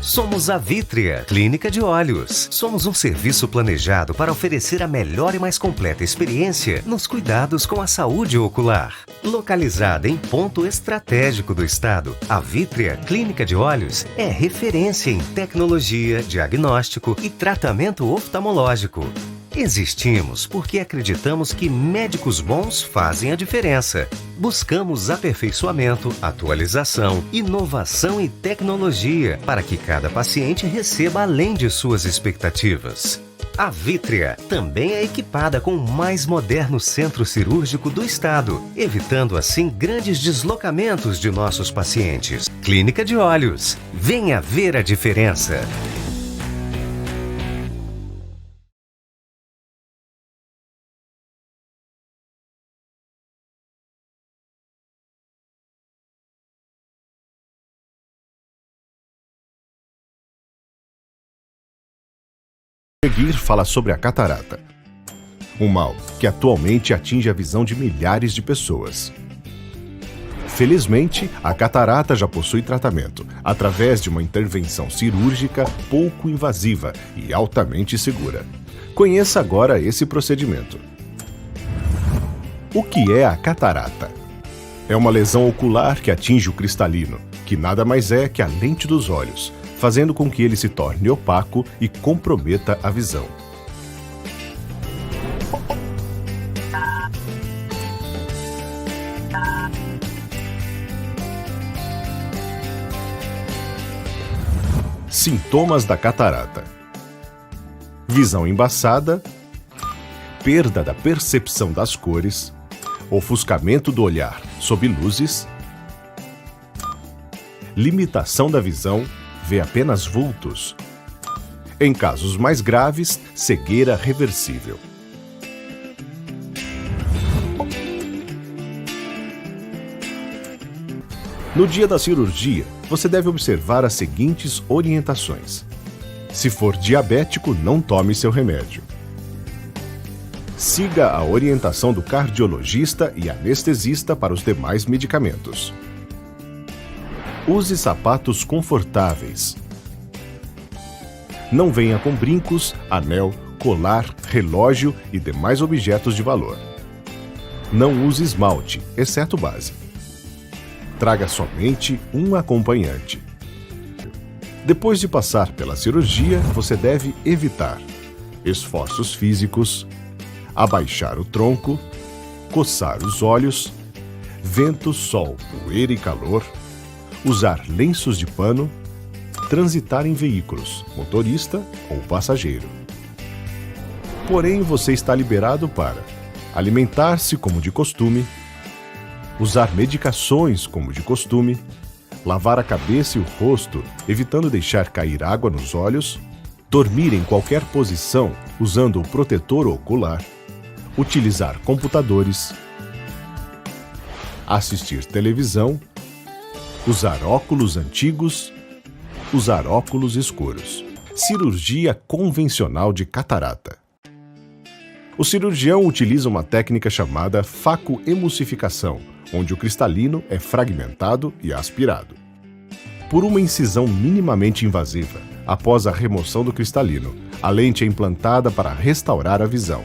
Somos a Vitria, Clínica de Olhos. Somos um serviço planejado para oferecer a melhor e mais completa experiência nos cuidados com a saúde ocular. Localizada em ponto estratégico do estado, a Vitria Clínica de Olhos é referência em tecnologia, diagnóstico e tratamento oftalmológico. Existimos porque acreditamos que médicos bons fazem a diferença. Buscamos aperfeiçoamento, atualização, inovação e tecnologia para que cada paciente receba além de suas expectativas. A Vitria também é equipada com o mais moderno centro cirúrgico do estado, evitando assim grandes deslocamentos de nossos pacientes. Clínica de Olhos. Venha ver a diferença. Seguir fala sobre a catarata, um mal que atualmente atinge a visão de milhares de pessoas. Felizmente, a catarata já possui tratamento, através de uma intervenção cirúrgica pouco invasiva e altamente segura. Conheça agora esse procedimento. O que é a catarata? É uma lesão ocular que atinge o cristalino, que nada mais é que a lente dos olhos, fazendo com que ele se torne opaco e comprometa a visão. Sintomas da catarata: visão embaçada, perda da percepção das cores, ofuscamento do olhar sob luzes, limitação da visão, vê apenas vultos. Em casos mais graves, cegueira reversível. No dia da cirurgia, você deve observar as seguintes orientações. Se for diabético, não tome seu remédio. Siga a orientação do cardiologista e anestesista para os demais medicamentos. Use sapatos confortáveis. Não venha com brincos, anel, colar, relógio e demais objetos de valor. Não use esmalte, exceto base. Traga somente um acompanhante. Depois de passar pela cirurgia, você deve evitar esforços físicos, abaixar o tronco, coçar os olhos, vento, sol, poeira e calor, usar lenços de pano, transitar em veículos, motorista ou passageiro. Porém, você está liberado para alimentar-se como de costume, usar medicações como de costume, lavar a cabeça e o rosto, evitando deixar cair água nos olhos, dormir em qualquer posição usando o protetor ocular, utilizar computadores, assistir televisão, usar óculos antigos, usar óculos escuros. Cirurgia convencional de catarata. O cirurgião utiliza uma técnica chamada facoemulsificação, onde o cristalino é fragmentado e aspirado. Por uma incisão minimamente invasiva, após a remoção do cristalino, a lente é implantada para restaurar a visão.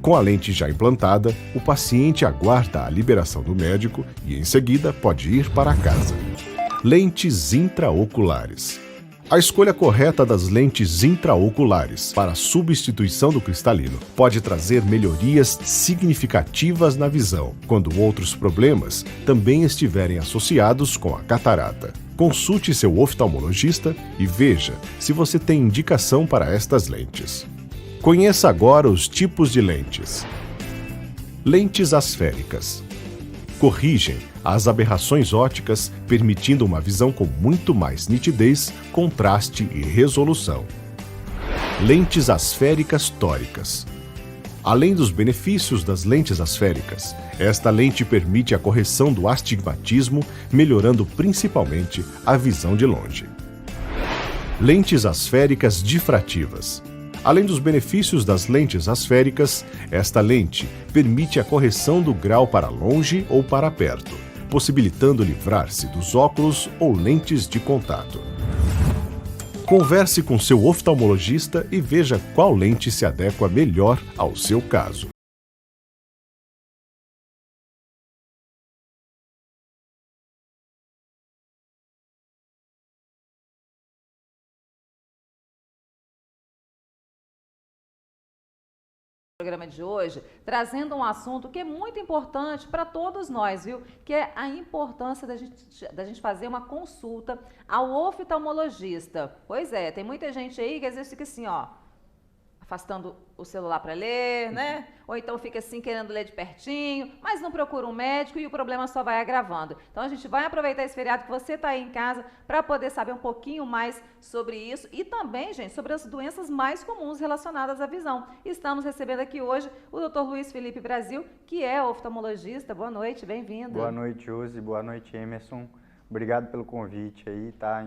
Com a lente já implantada, o paciente aguarda a liberação do médico e, em seguida, pode ir para casa. Lentes intraoculares. A escolha correta das lentes intraoculares para a substituição do cristalino pode trazer melhorias significativas na visão, quando outros problemas também estiverem associados com a catarata. Consulte seu oftalmologista e veja se você tem indicação para estas lentes. Conheça agora os tipos de lentes. Lentes asféricas. Corrigem as aberrações ópticas, permitindo uma visão com muito mais nitidez, contraste e resolução. Lentes asféricas tóricas. Além dos benefícios das lentes asféricas, esta lente permite a correção do astigmatismo, melhorando principalmente a visão de longe. Lentes asféricas difrativas. Além dos benefícios das lentes asféricas, esta lente permite a correção do grau para longe ou para perto, possibilitando livrar-se dos óculos ou lentes de contato. Converse com seu oftalmologista e veja qual lente se adequa melhor ao seu caso. Programa de hoje, trazendo um assunto que é muito importante para todos nós, viu? Que é a importância da gente fazer uma consulta ao oftalmologista. Pois é, tem muita gente aí que às vezes fica assim, ó, afastando o celular para ler, né? Ou então fica assim querendo ler de pertinho, mas não procura um médico e o problema só vai agravando. Então a gente vai aproveitar esse feriado que você está aí em casa para poder saber um pouquinho mais sobre isso e também, gente, sobre as doenças mais comuns relacionadas à visão. Estamos recebendo aqui hoje o Dr. Luiz Felipe Brasil, que é oftalmologista. Boa noite, bem-vindo. Boa noite, Josi. Boa noite, Emerson. Obrigado pelo convite aí, tá?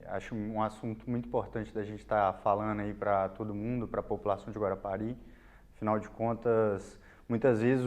Acho um assunto muito importante da gente estar falando aí para todo mundo, para a população de Guarapari. Afinal de contas, muitas vezes,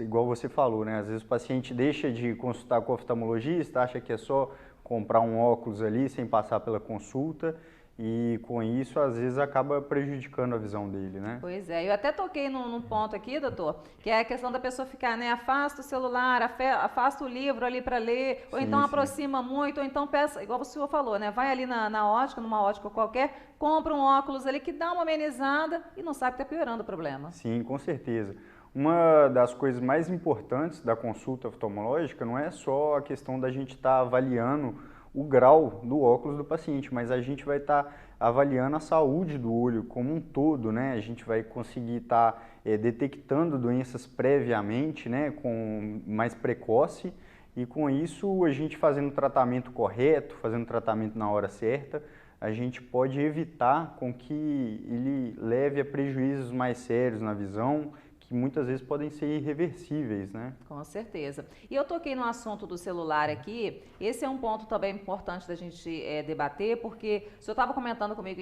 igual você falou, né? Às vezes o paciente deixa de consultar com o oftalmologista, acha que é só comprar um óculos ali sem passar pela consulta e com isso, às vezes, acaba prejudicando a visão dele, né? Pois é, eu até toquei num ponto aqui, doutor, que é a questão da pessoa ficar, né, afasta o celular, afasta o livro ali para ler, ou então aproxima muito, ou então peça, igual o senhor falou, né, vai ali na ótica, numa ótica qualquer, compra um óculos ali que dá uma amenizada e não sabe que está piorando o problema. Sim, com certeza. Uma das coisas mais importantes da consulta oftalmológica não é só a questão da gente estar avaliando o grau do óculos do paciente, mas a gente vai estar avaliando a saúde do olho como um todo, né? A gente vai conseguir estar detectando doenças previamente, né? Com mais precoce e com isso a gente fazendo o tratamento correto, fazendo o tratamento na hora certa, a gente pode evitar com que ele leve a prejuízos mais sérios na visão, que muitas vezes podem ser irreversíveis, né? Com certeza. E eu toquei no assunto do celular aqui, esse é um ponto também importante da gente debater, porque o senhor estava comentando comigo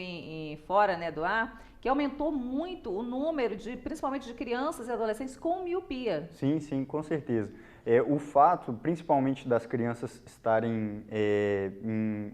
fora, né, do ar, que aumentou muito o número, principalmente de crianças e adolescentes com miopia. Sim, sim, com certeza. O fato, principalmente das crianças estarem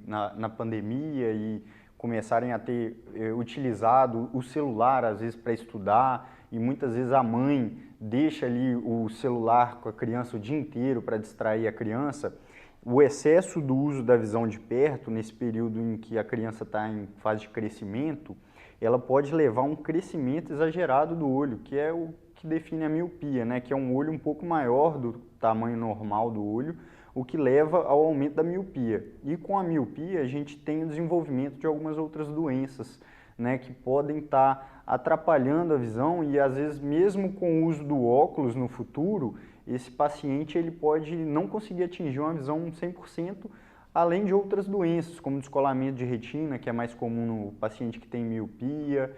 na pandemia e começarem a ter utilizado o celular, às vezes, para estudar, e muitas vezes a mãe deixa ali o celular com a criança o dia inteiro para distrair a criança, o excesso do uso da visão de perto, nesse período em que a criança está em fase de crescimento, ela pode levar a um crescimento exagerado do olho, que é o que define a miopia, né? Que é um olho um pouco maior do tamanho normal do olho, o que leva ao aumento da miopia. E com a miopia a gente tem o desenvolvimento de algumas outras doenças, né, que podem estar atrapalhando a visão e às vezes mesmo com o uso do óculos no futuro, esse paciente ele pode não conseguir atingir uma visão 100%, além de outras doenças, como descolamento de retina, que é mais comum no paciente que tem miopia.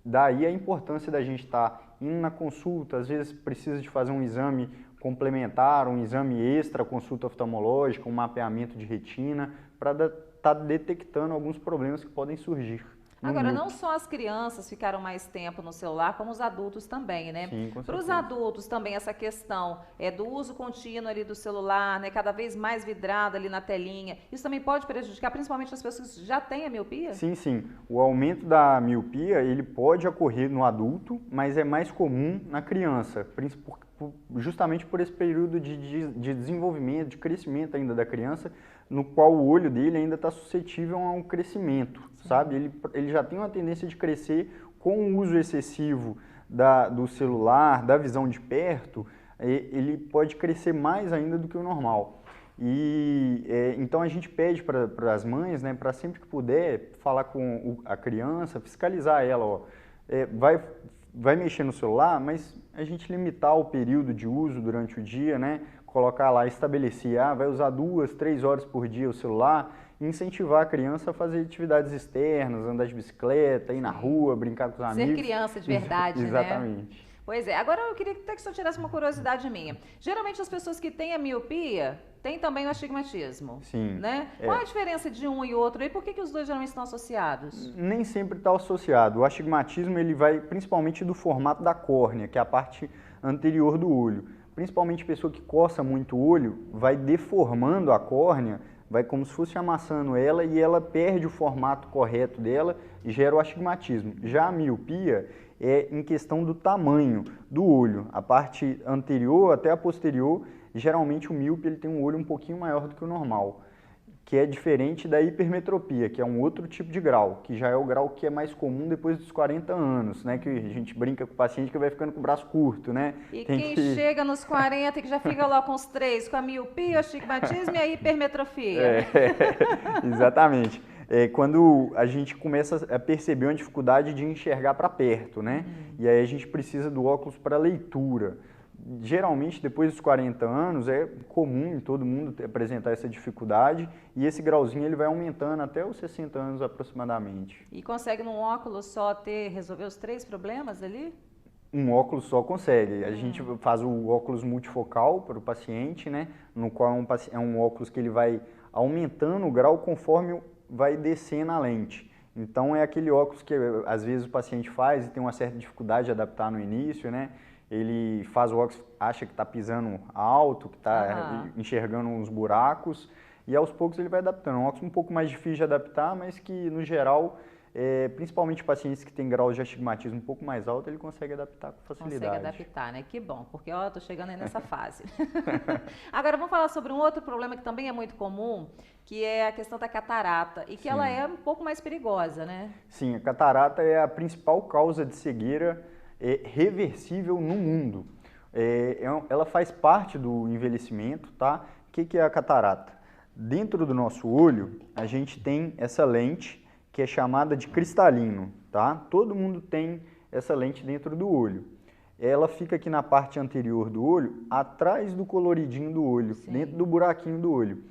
Daí a importância da gente estar indo na consulta, às vezes precisa de fazer um exame complementar, um exame extra, consulta oftalmológica, um mapeamento de retina, para estar detectando alguns problemas que podem surgir. Agora, não só as crianças ficaram mais tempo no celular, como os adultos também, né? Sim, com certeza. Para os adultos também essa questão do uso contínuo ali do celular, né? Cada vez mais vidrado ali na telinha, isso também pode prejudicar principalmente as pessoas que já têm a miopia? Sim, sim. O aumento da miopia, ele pode ocorrer no adulto, mas é mais comum na criança, justamente por esse período de desenvolvimento, de crescimento ainda da criança, no qual o olho dele ainda está suscetível a um crescimento, sabe? Ele já tem uma tendência de crescer com o uso excessivo do celular, da visão de perto, ele pode crescer mais ainda do que o normal. Então a gente pede para as mães, né, para sempre que puder, falar com a criança, fiscalizar ela, ó, vai mexer no celular, mas a gente limitar o período de uso durante o dia, né? Colocar lá, estabelecer, vai usar 2, 3 horas por dia o celular, e incentivar a criança a fazer atividades externas, andar de bicicleta, ir na rua, brincar com os amigos. Ser criança de verdade, Exatamente. Né? Pois é. Agora eu queria até que o senhor tirasse uma curiosidade minha. Geralmente as pessoas que têm a miopia têm também o astigmatismo. Sim. Né? Qual a diferença de um e outro? E por que os dois geralmente estão associados? Nem sempre está associado. O astigmatismo ele vai principalmente do formato da córnea, que é a parte anterior do olho. Principalmente pessoa que coça muito o olho, vai deformando a córnea vai como se fosse amassando ela e ela perde o formato correto dela e gera o astigmatismo. Já a miopia é em questão do tamanho do olho, a parte anterior até a posterior, geralmente o míope ele tem um olho um pouquinho maior do que o normal, que é diferente da hipermetropia, que é um outro tipo de grau, que já é o grau que é mais comum depois dos 40 anos, né? Que a gente brinca com o paciente que vai ficando com o braço curto, né? E quem chega nos 40 que já fica lá com os 3, com a miopia, o astigmatismo e a hipermetrofia. Exatamente. Quando a gente começa a perceber uma dificuldade de enxergar para perto, né? E aí a gente precisa do óculos para leitura. Geralmente, depois dos 40 anos, é comum em todo mundo apresentar essa dificuldade e esse grauzinho ele vai aumentando até os 60 anos aproximadamente. E consegue num óculos só resolver os 3 problemas ali? Um óculos só consegue. A gente faz o óculos multifocal para o paciente, né? No qual é um óculos que ele vai aumentando o grau conforme vai descendo a lente. Então, é aquele óculos que às vezes o paciente faz e tem uma certa dificuldade de adaptar no início, né? Ele faz o óculos, acha que está pisando alto, que está enxergando uns buracos, e aos poucos ele vai adaptando. É um óculos um pouco mais difícil de adaptar, mas que, no geral, principalmente pacientes que têm graus de astigmatismo um pouco mais alto, ele consegue adaptar com facilidade. Consegue adaptar, né? Que bom, porque eu estou chegando aí nessa fase. Agora, vamos falar sobre um outro problema que também é muito comum, que é a questão da catarata, e que ela é um pouco mais perigosa, né? Sim, a catarata é a principal causa de cegueira reversível no mundo. Ela faz parte do envelhecimento, tá? O que é a catarata? Dentro do nosso olho, a gente tem essa lente que é chamada de cristalino, tá? Todo mundo tem essa lente dentro do olho. Ela fica aqui na parte anterior do olho, atrás do coloridinho do olho, dentro do buraquinho do olho.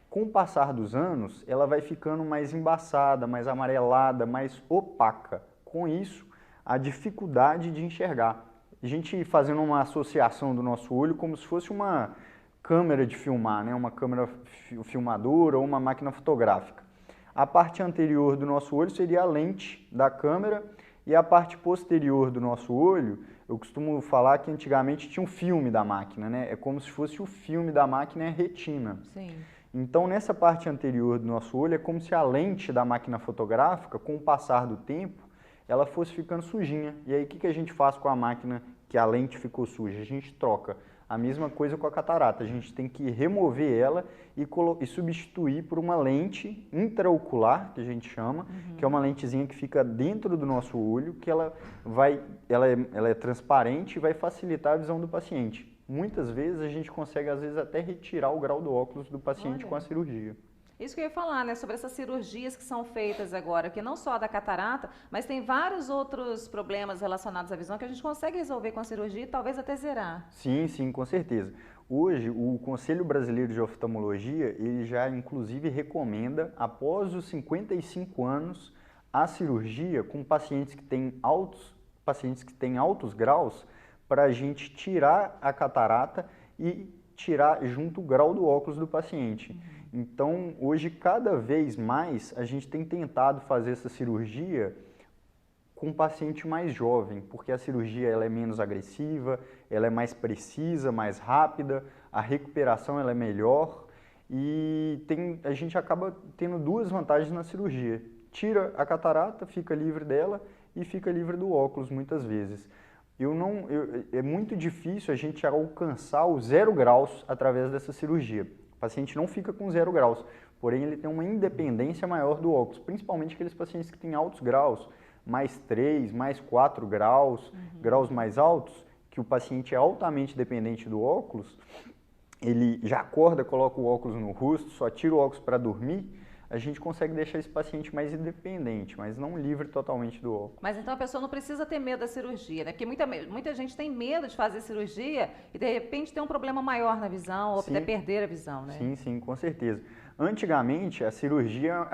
Com o passar dos anos, ela vai ficando mais embaçada, mais amarelada, mais opaca. Com isso, a dificuldade de enxergar. A gente fazendo uma associação do nosso olho como se fosse uma câmera de filmar, né? Uma câmera filmadora ou uma máquina fotográfica. A parte anterior do nosso olho seria a lente da câmera e a parte posterior do nosso olho, eu costumo falar que antigamente tinha um filme da máquina, né? É como se fosse o filme da máquina, é a retina. Sim. Então, nessa parte anterior do nosso olho, é como se a lente da máquina fotográfica, com o passar do tempo, ela fosse ficando sujinha. E aí, o que a gente faz com a máquina que a lente ficou suja? A gente troca. A mesma coisa com a catarata. A gente tem que remover ela e substituir por uma lente intraocular, que a gente chama, que é uma lentezinha que fica dentro do nosso olho, que ela é transparente e vai facilitar a visão do paciente. Muitas vezes a gente consegue, às vezes, até retirar o grau do óculos do paciente com a cirurgia. Isso que eu ia falar, né, sobre essas cirurgias que são feitas agora, que não só a da catarata, mas tem vários outros problemas relacionados à visão que a gente consegue resolver com a cirurgia e talvez até zerar. Sim, sim, com certeza. Hoje, o Conselho Brasileiro de Oftalmologia, ele já inclusive recomenda, após os 55 anos, a cirurgia com pacientes que têm altos graus, para a gente tirar a catarata e tirar junto o grau do óculos do paciente. Então, hoje, cada vez mais, a gente tem tentado fazer essa cirurgia com um paciente mais jovem, porque a cirurgia ela é menos agressiva, ela é mais precisa, mais rápida, a recuperação ela é melhor e a gente acaba tendo duas vantagens na cirurgia. Tira a catarata, fica livre dela e fica livre do óculos muitas vezes. É muito difícil a gente alcançar o 0 graus através dessa cirurgia. O paciente não fica com 0 graus, porém ele tem uma independência maior do óculos, principalmente aqueles pacientes que têm altos graus, mais 3, mais 4 graus, graus mais altos, que o paciente é altamente dependente do óculos, ele já acorda, coloca o óculos no rosto, só tira o óculos para dormir, a gente consegue deixar esse paciente mais independente, mas não livre totalmente do óculos. Mas então a pessoa não precisa ter medo da cirurgia, né? Porque muita gente tem medo de fazer cirurgia e de repente tem um problema maior na visão ou até perder a visão, né? Sim, sim, com certeza. Antigamente, a cirurgia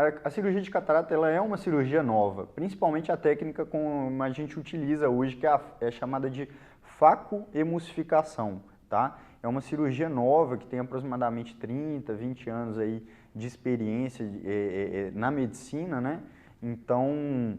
de catarata ela é uma cirurgia nova, principalmente a técnica como a gente utiliza hoje, que é chamada de facoemulsificação, tá? É uma cirurgia nova que tem aproximadamente 30, 20 anos aí de experiência na medicina, né? Então,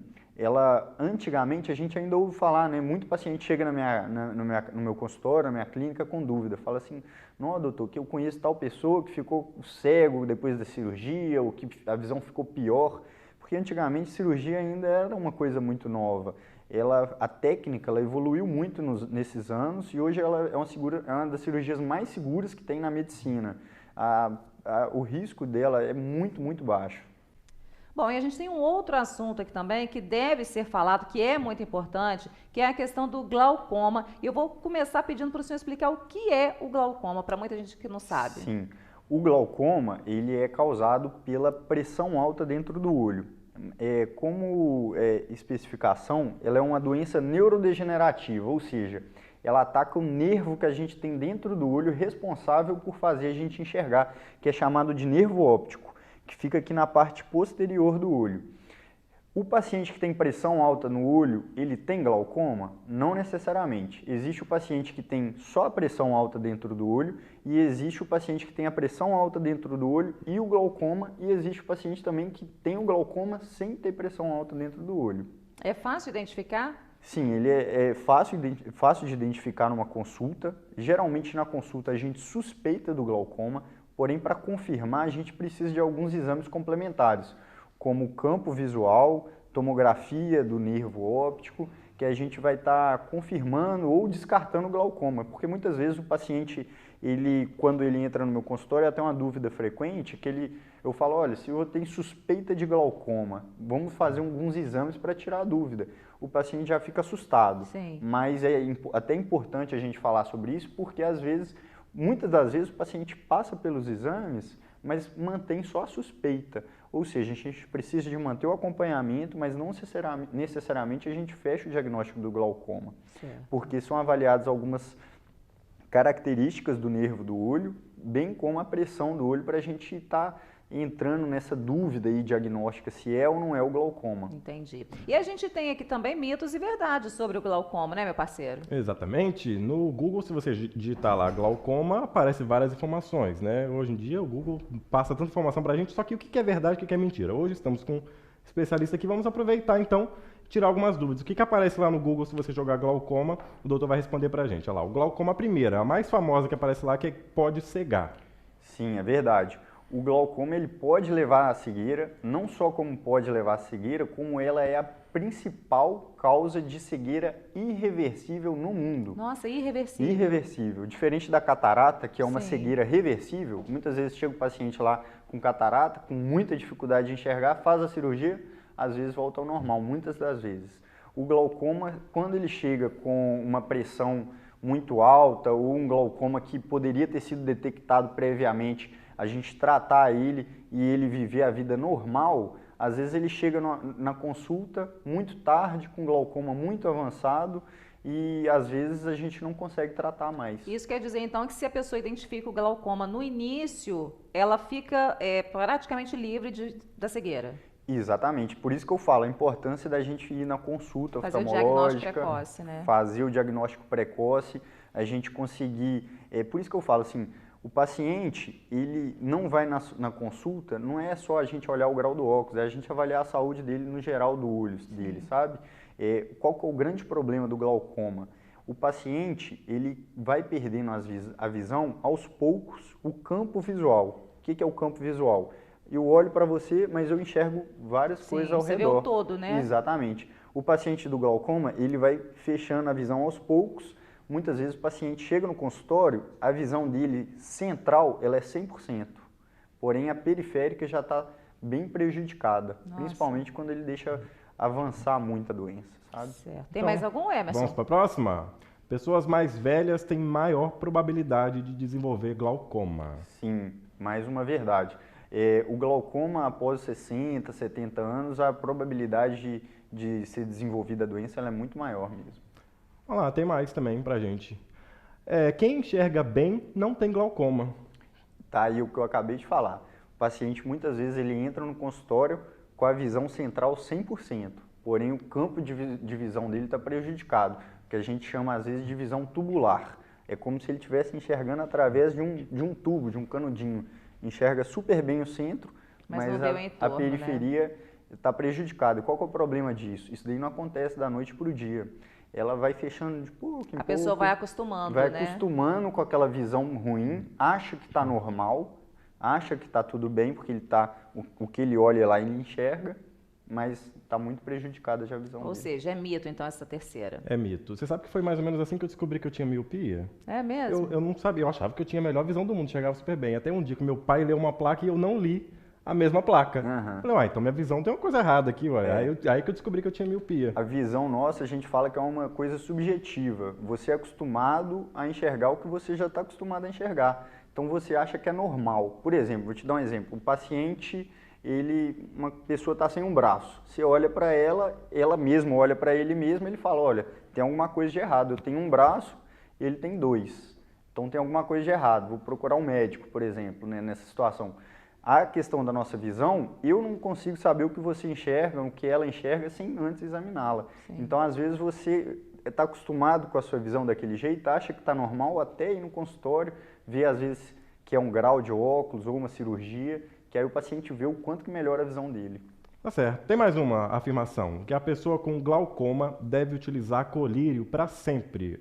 antigamente a gente ainda ouve falar, né? Muito paciente chega no meu consultório, na minha clínica com dúvida, fala assim, não, doutor, que eu conheço tal pessoa que ficou cego depois da cirurgia, ou que a visão ficou pior, porque antigamente cirurgia ainda era uma coisa muito nova. A técnica ela evoluiu muito nesses anos e hoje ela é uma das cirurgias mais seguras que tem na medicina. O risco dela é muito, muito baixo. Bom, e a gente tem um outro assunto aqui também que deve ser falado, que é muito importante, que é a questão do glaucoma. E eu vou começar pedindo para o senhor explicar o que é o glaucoma, para muita gente que não sabe. Sim, o glaucoma ele é causado pela pressão alta dentro do olho. Como especificação, ela é uma doença neurodegenerativa, ou seja, ela ataca o nervo que a gente tem dentro do olho responsável por fazer a gente enxergar, que é chamado de nervo óptico, que fica aqui na parte posterior do olho. O paciente que tem pressão alta no olho, ele tem glaucoma? Não necessariamente. Existe o paciente que tem só a pressão alta dentro do olho e existe o paciente que tem a pressão alta dentro do olho e o glaucoma, e existe o paciente também que tem o glaucoma sem ter pressão alta dentro do olho. É fácil identificar? Sim, ele é fácil de identificar numa consulta. Geralmente na consulta a gente suspeita do glaucoma, porém para confirmar a gente precisa de alguns exames complementares, como campo visual, tomografia do nervo óptico, que a gente vai estar confirmando ou descartando o glaucoma, porque muitas vezes o paciente, quando ele entra no meu consultório, até uma dúvida frequente, eu falo, olha, se eu tenho suspeita de glaucoma, vamos fazer alguns exames para tirar a dúvida. O paciente já fica assustado, Sim. Mas é até importante a gente falar sobre isso, porque muitas das vezes o paciente passa pelos exames, mas mantém só a suspeita. Ou seja, a gente precisa de manter o acompanhamento, mas não necessariamente a gente fecha o diagnóstico do glaucoma. Certo. Porque são avaliadas algumas características do nervo do olho, bem como a pressão do olho, para a gente estar entrando nessa dúvida aí diagnóstica se é ou não é o glaucoma. Entendi. E a gente tem aqui também mitos e verdades sobre o glaucoma, né, meu parceiro? Exatamente. No Google, se você digitar lá glaucoma, aparece várias informações, né? Hoje em dia o Google passa tanta informação pra gente, só que o que é verdade e o que é mentira? Hoje estamos com um especialista aqui, vamos aproveitar então, tirar algumas dúvidas. O que aparece lá no Google se você jogar glaucoma? O doutor vai responder pra gente. Olha lá, o glaucoma primeira, a mais famosa que aparece lá, que pode cegar. Sim, é verdade. O glaucoma ele pode levar à cegueira, não só como pode levar à cegueira, como ela é a principal causa de cegueira irreversível no mundo. Nossa, irreversível. Irreversível. Diferente da catarata, que é uma Sim. cegueira reversível, muitas vezes chega o paciente lá com catarata, com muita dificuldade de enxergar, faz a cirurgia, às vezes volta ao normal, muitas das vezes. O glaucoma, quando ele chega com uma pressão muito alta ou um glaucoma que poderia ter sido detectado previamente, a gente tratar ele e ele viver a vida normal, às vezes ele chega na consulta muito tarde, com glaucoma muito avançado, e às vezes a gente não consegue tratar mais. Isso quer dizer, então, que se a pessoa identifica o glaucoma no início, ela fica praticamente livre da cegueira. Exatamente, por isso que eu falo, a importância da gente ir na consulta fazer oftalmológica, o diagnóstico precoce, né? Fazer o diagnóstico precoce, a gente conseguir, por isso que eu falo assim, o paciente, ele não vai na consulta, não é só a gente olhar o grau do óculos, é a gente avaliar a saúde dele no geral do olho dele, sabe? Qual que é o grande problema do glaucoma? O paciente, ele vai perdendo a visão aos poucos, o campo visual. O que é o campo visual? Eu olho para você, mas eu enxergo várias coisas ao redor. Você vê o todo, né? Exatamente. O paciente do glaucoma, ele vai fechando a visão aos poucos. Muitas vezes o paciente chega no consultório, a visão dele central, ela é 100%. Porém, a periférica já está bem prejudicada. Nossa. Principalmente quando ele deixa avançar muito a doença, sabe? Certo. Tem mais algum, Emerson? Vamos para a próxima? Pessoas mais velhas têm maior probabilidade de desenvolver glaucoma. Sim, mais uma verdade. O glaucoma, após 60, 70 anos, a probabilidade de ser desenvolvida a doença ela é muito maior mesmo. Olha lá, tem mais também pra gente. Quem enxerga bem não tem glaucoma. Tá aí o que eu acabei de falar. O paciente, muitas vezes, ele entra no consultório com a visão central 100%. Porém, o campo de visão dele está prejudicado, que a gente chama, às vezes, de visão tubular. É como se ele estivesse enxergando através de um tubo, de um canudinho. Enxerga super bem o centro, Mas mas não vê o entorno, a periferia, está prejudicada. E qual que é o problema disso? Isso daí não acontece da noite para o dia. Ela vai fechando de pouco em pouco. A pessoa vai acostumando, vai né? acostumando com aquela visão ruim, acha que está normal, acha que está tudo bem, porque o que ele olha lá ele enxerga, mas está muito prejudicada já a visão Ou dele. seja, é mito então essa terceira. É mito. Você sabe que foi mais ou menos assim que eu descobri que eu tinha miopia? É mesmo? Eu não sabia, eu achava que eu tinha a melhor visão do mundo, chegava super bem. Até um dia que meu pai leu uma placa e eu não li a mesma placa. Aham. Falei, então minha visão tem uma coisa errada aqui, ué. Aí que eu descobri que eu tinha miopia. A visão nossa, a gente fala que é uma coisa subjetiva. Você é acostumado a enxergar o que você já está acostumado a enxergar. Então você acha que é normal. Por exemplo, vou te dar um exemplo. O paciente, uma pessoa está sem um braço. Você olha para ela mesma olha para ele mesmo, ele fala, olha, tem alguma coisa de errado. Eu tenho um braço, ele tem 2. Então tem alguma coisa de errado. Vou procurar um médico, por exemplo, né, nessa situação. A questão da nossa visão, eu não consigo saber o que você enxerga, o que ela enxerga, sem antes examiná-la. Então, às vezes, você está acostumado com a sua visão daquele jeito, acha que está normal, até ir no consultório, ver, às vezes, que é um grau de óculos ou uma cirurgia, que aí o paciente vê o quanto que melhora a visão dele. Tá certo. Tem mais uma afirmação, que a pessoa com glaucoma deve utilizar colírio para sempre.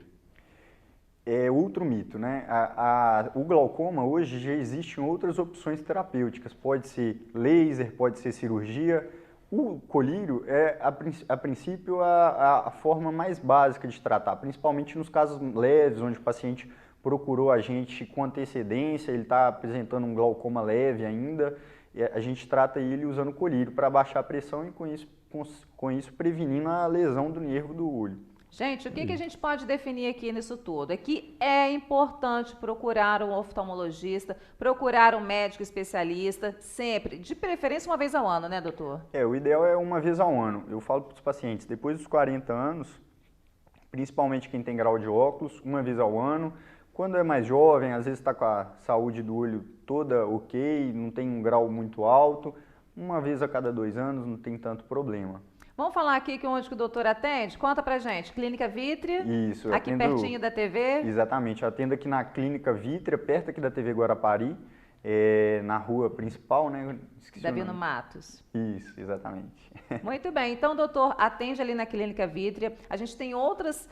É outro mito, né? O glaucoma hoje já existem outras opções terapêuticas, pode ser laser, pode ser cirurgia. O colírio é, a princípio, a forma mais básica de tratar, principalmente nos casos leves, onde o paciente procurou a gente com antecedência, ele está apresentando um glaucoma leve ainda, e a gente trata ele usando colírio para baixar a pressão e com isso prevenindo a lesão do nervo do olho. Gente, o que a gente pode definir aqui nisso tudo? É que é importante procurar um oftalmologista, procurar um médico especialista, sempre, de preferência uma vez ao ano, né, doutor? O ideal é uma vez ao ano. Eu falo para os pacientes, depois dos 40 anos, principalmente quem tem grau de óculos, uma vez ao ano. Quando é mais jovem, às vezes está com a saúde do olho toda ok, não tem um grau muito alto, uma vez a cada 2 anos não tem tanto problema. Vamos falar aqui onde que o doutor atende? Conta pra gente. Clínica Vítrea. Isso. Aqui pertinho da TV. Exatamente. Eu atendo aqui na Clínica Vítrea, perto aqui da TV Guarapari, na rua principal, né? Davino Matos. Isso, exatamente. Muito bem. Então, doutor, atende ali na Clínica Vítrea. A gente tem outros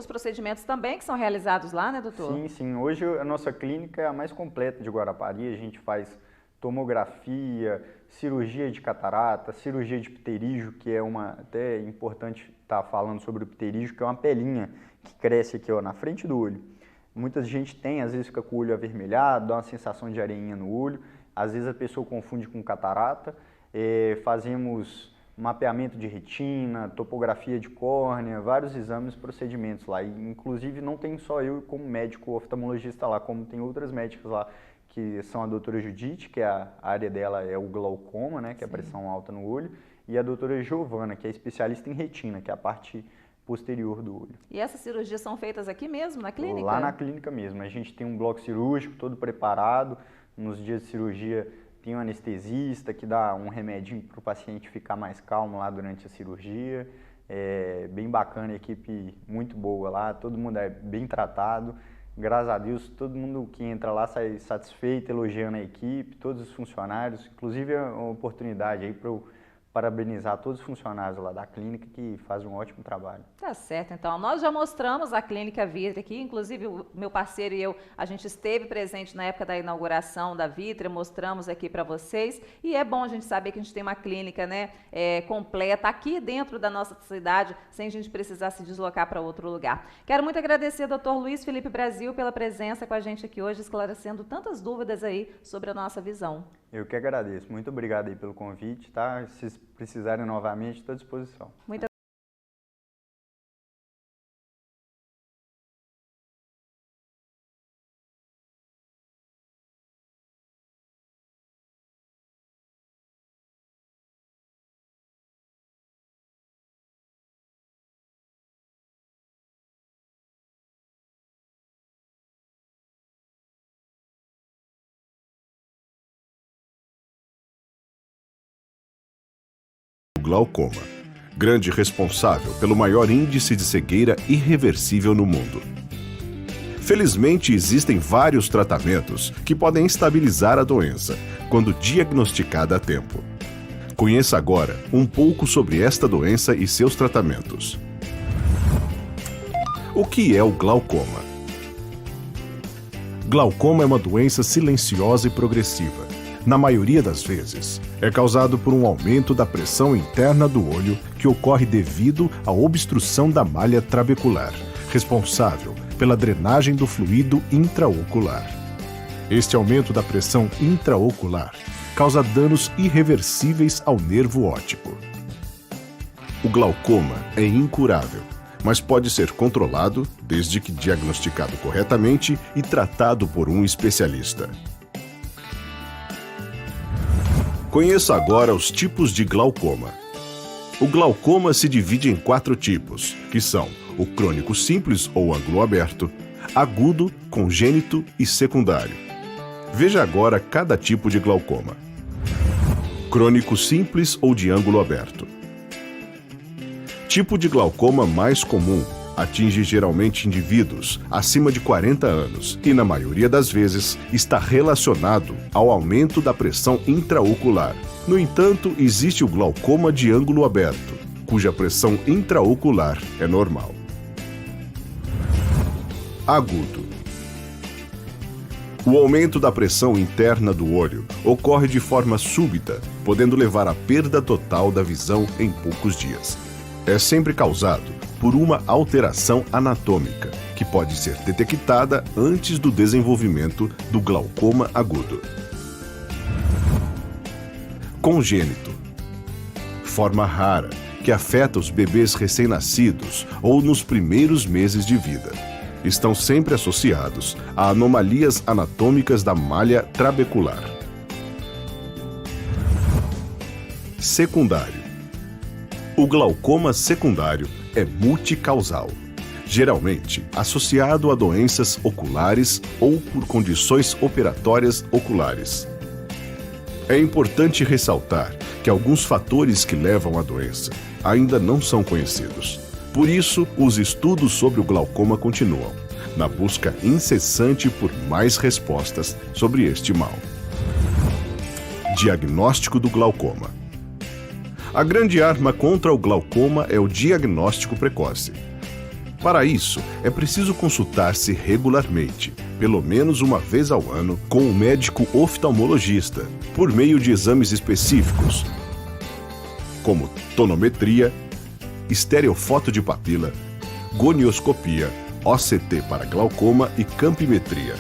procedimentos também que são realizados lá, né, doutor? Sim, sim. Hoje a nossa clínica é a mais completa de Guarapari. A gente faz tomografia, cirurgia de catarata, cirurgia de pterígio, que é até importante estar falando sobre o pterígio, que é uma pelinha que cresce aqui na frente do olho. Muita gente tem, às vezes fica com o olho avermelhado, dá uma sensação de areinha no olho, às vezes a pessoa confunde com catarata. Fazemos mapeamento de retina, topografia de córnea, vários exames, procedimentos lá. E, inclusive não tem só eu como médico oftalmologista lá, como tem outras médicas lá, que são a doutora Judite, que a área dela é o glaucoma, né, que é a pressão alta no olho, e a doutora Giovana, que é especialista em retina, que é a parte posterior do olho. E essas cirurgias são feitas aqui mesmo, na clínica? Lá na clínica mesmo. A gente tem um bloco cirúrgico todo preparado. Nos dias de cirurgia tem um anestesista que dá um remedinho para o paciente ficar mais calmo lá durante a cirurgia. É bem bacana, a equipe muito boa lá, todo mundo é bem tratado. Graças a Deus, todo mundo que entra lá sai satisfeito, elogiando a equipe, todos os funcionários. Inclusive, é uma oportunidade aí para eu parabenizar todos os funcionários lá da clínica que fazem um ótimo trabalho. Tá certo, então. Nós já mostramos a Clínica Vítrea aqui, inclusive o meu parceiro e eu, a gente esteve presente na época da inauguração da Vítrea, mostramos aqui para vocês, e é bom a gente saber que a gente tem uma clínica, né, completa aqui dentro da nossa cidade, sem a gente precisar se deslocar para outro lugar. Quero muito agradecer ao Dr. Luiz Felipe Brasil pela presença com a gente aqui hoje, esclarecendo tantas dúvidas aí sobre a nossa visão. Eu que agradeço. Muito obrigado aí pelo convite, tá? Se precisarem novamente, estou à disposição. Muito Glaucoma, grande responsável pelo maior índice de cegueira irreversível no mundo. Felizmente, existem vários tratamentos que podem estabilizar a doença quando diagnosticada a tempo. Conheça agora um pouco sobre esta doença e seus tratamentos. O que é o glaucoma? Glaucoma é uma doença silenciosa e progressiva. Na maioria das vezes, é causado por um aumento da pressão interna do olho que ocorre devido à obstrução da malha trabecular, responsável pela drenagem do fluido intraocular. Este aumento da pressão intraocular causa danos irreversíveis ao nervo óptico. O glaucoma é incurável, mas pode ser controlado desde que diagnosticado corretamente e tratado por um especialista. Conheça agora os tipos de glaucoma. O glaucoma se divide em 4 tipos, que são o crônico simples ou ângulo aberto, agudo, congênito e secundário. Veja agora cada tipo de glaucoma. Crônico simples ou de ângulo aberto. Tipo de glaucoma mais comum, atinge geralmente indivíduos acima de 40 anos e, na maioria das vezes, está relacionado ao aumento da pressão intraocular. No entanto, existe o glaucoma de ângulo aberto, cuja pressão intraocular é normal. Agudo. O aumento da pressão interna do olho ocorre de forma súbita, podendo levar à perda total da visão em poucos dias. É sempre causado por uma alteração anatômica, que pode ser detectada antes do desenvolvimento do glaucoma agudo. Congênito. Forma rara, que afeta os bebês recém-nascidos ou nos primeiros meses de vida. Estão sempre associados a anomalias anatômicas da malha trabecular. Secundário. O glaucoma secundário é multicausal, geralmente associado a doenças oculares ou por condições operatórias oculares. É importante ressaltar que alguns fatores que levam à doença ainda não são conhecidos. Por isso, os estudos sobre o glaucoma continuam, na busca incessante por mais respostas sobre este mal. Diagnóstico do glaucoma. A grande arma contra o glaucoma é o diagnóstico precoce. Para isso, é preciso consultar-se regularmente, pelo menos uma vez ao ano, com o médico oftalmologista, por meio de exames específicos, como tonometria, estereofoto de papila, gonioscopia, OCT para glaucoma e campimetria.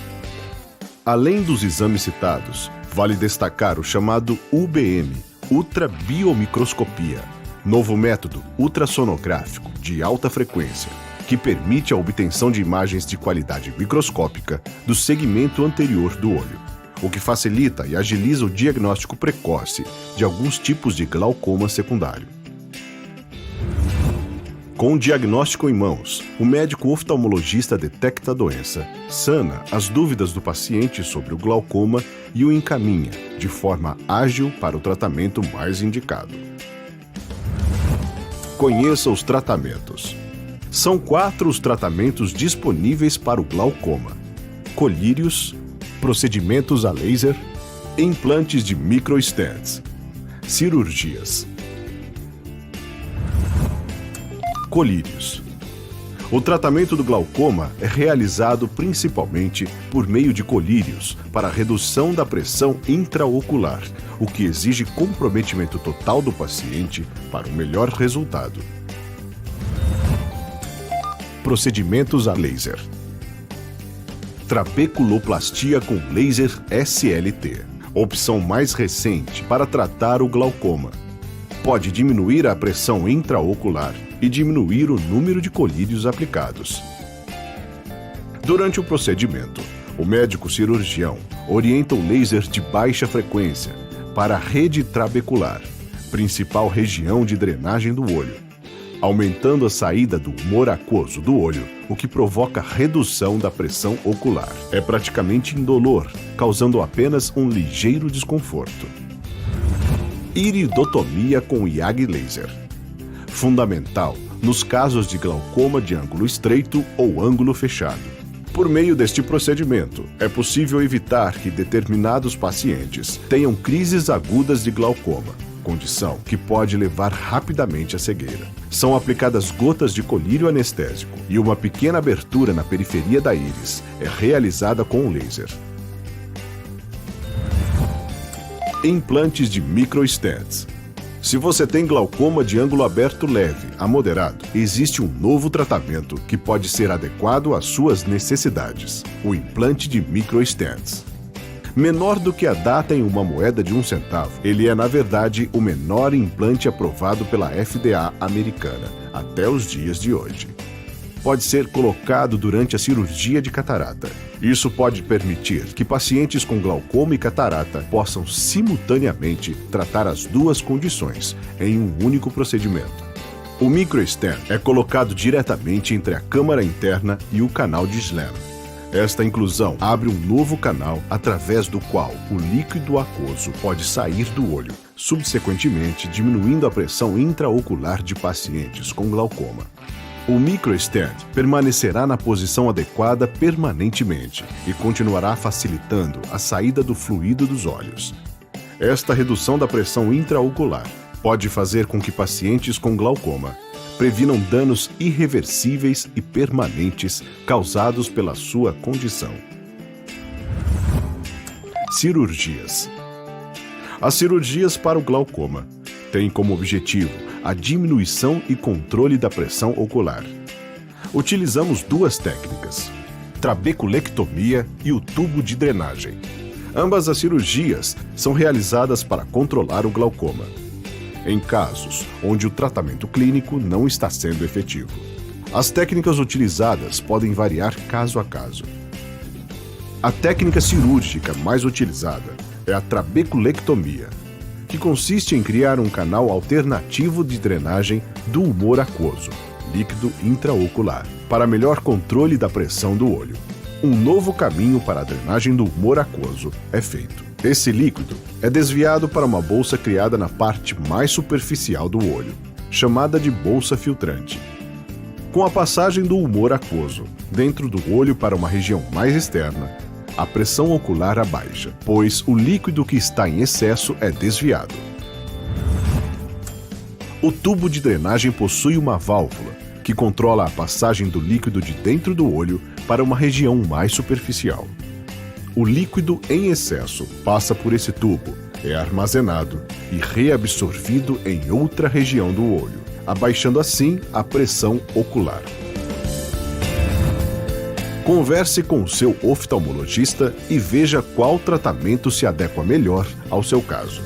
Além dos exames citados, vale destacar o chamado UBM, ultrabiomicroscopia, novo método ultrassonográfico de alta frequência, que permite a obtenção de imagens de qualidade microscópica do segmento anterior do olho, o que facilita e agiliza o diagnóstico precoce de alguns tipos de glaucoma secundário. Com o diagnóstico em mãos, o médico oftalmologista detecta a doença, sana as dúvidas do paciente sobre o glaucoma e o encaminha de forma ágil para o tratamento mais indicado. Conheça os tratamentos. São 4 os tratamentos disponíveis para o glaucoma: colírios, procedimentos a laser, implantes de microstents, cirurgias. Colírios. O tratamento do glaucoma é realizado principalmente por meio de colírios para a redução da pressão intraocular, o que exige comprometimento total do paciente para o melhor resultado. Procedimentos a laser. Trabeculoplastia com laser SLT, opção mais recente para tratar o glaucoma. Pode diminuir a pressão intraocular e diminuir o número de colírios aplicados. Durante o procedimento, o médico cirurgião orienta o laser de baixa frequência para a rede trabecular, principal região de drenagem do olho, aumentando a saída do humor aquoso do olho, o que provoca redução da pressão ocular. É praticamente indolor, causando apenas um ligeiro desconforto. Iridotomia com IAG laser. Fundamental nos casos de glaucoma de ângulo estreito ou ângulo fechado. Por meio deste procedimento, é possível evitar que determinados pacientes tenham crises agudas de glaucoma. condição que pode levar rapidamente à cegueira. São aplicadas gotas de colírio anestésico e uma pequena abertura na periferia da íris é realizada com um laser. Implantes de microstents. Se você tem glaucoma de ângulo aberto leve a moderado, existe um novo tratamento que pode ser adequado às suas necessidades: o implante de microstents. Menor do que a data em uma moeda de 1 centavo, ele é, na verdade, o menor implante aprovado pela FDA americana até os dias de hoje. Pode ser colocado durante a cirurgia de catarata. Isso pode permitir que pacientes com glaucoma e catarata possam simultaneamente tratar as duas condições em um único procedimento. O microstent é colocado diretamente entre a câmara interna e o canal de Schlemm. Esta inclusão abre um novo canal através do qual o líquido aquoso pode sair do olho, subsequentemente diminuindo a pressão intraocular de pacientes com glaucoma. O microstent permanecerá na posição adequada permanentemente e continuará facilitando a saída do fluido dos olhos. Esta redução da pressão intraocular pode fazer com que pacientes com glaucoma previnam danos irreversíveis e permanentes causados pela sua condição. Cirurgias. As cirurgias para o glaucoma têm como objetivo a diminuição e controle da pressão ocular. Utilizamos duas técnicas: trabeculectomia e o tubo de drenagem. Ambas as cirurgias são realizadas para controlar o glaucoma, em casos onde o tratamento clínico não está sendo efetivo. As técnicas utilizadas podem variar caso a caso. A técnica cirúrgica mais utilizada é a trabeculectomia, que consiste em criar um canal alternativo de drenagem do humor aquoso, líquido intraocular, para melhor controle da pressão do olho. Um novo caminho para a drenagem do humor aquoso é feito. Esse líquido é desviado para uma bolsa criada na parte mais superficial do olho, chamada de bolsa filtrante. Com a passagem do humor aquoso dentro do olho para uma região mais externa, a pressão ocular abaixa, pois o líquido que está em excesso é desviado. O tubo de drenagem possui uma válvula que controla a passagem do líquido de dentro do olho para uma região mais superficial. O líquido em excesso passa por esse tubo, é armazenado e reabsorvido em outra região do olho, abaixando assim a pressão ocular. Converse com o seu oftalmologista e veja qual tratamento se adequa melhor ao seu caso.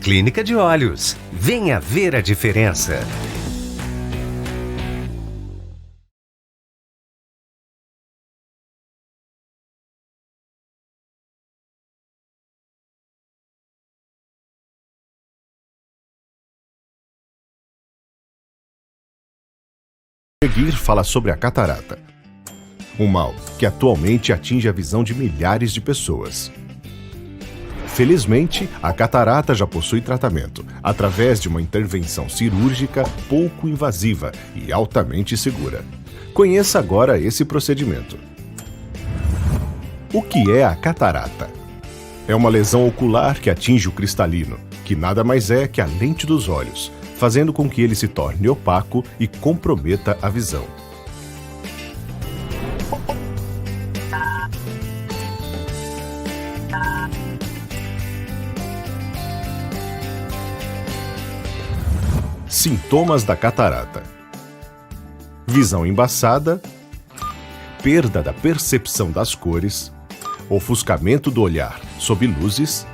Clínica de Olhos. Venha ver a diferença. seguir fala sobre a catarata, um mal que atualmente atinge a visão de milhares de pessoas. Felizmente, a catarata já possui tratamento, através de uma intervenção cirúrgica pouco invasiva e altamente segura. Conheça agora esse procedimento. O que é a catarata? É uma lesão ocular que atinge o cristalino, que nada mais é que a lente dos olhos, fazendo com que ele se torne opaco e comprometa a visão. Sintomas da catarata: visão embaçada, perda da percepção das cores, ofuscamento do olhar sob luzes,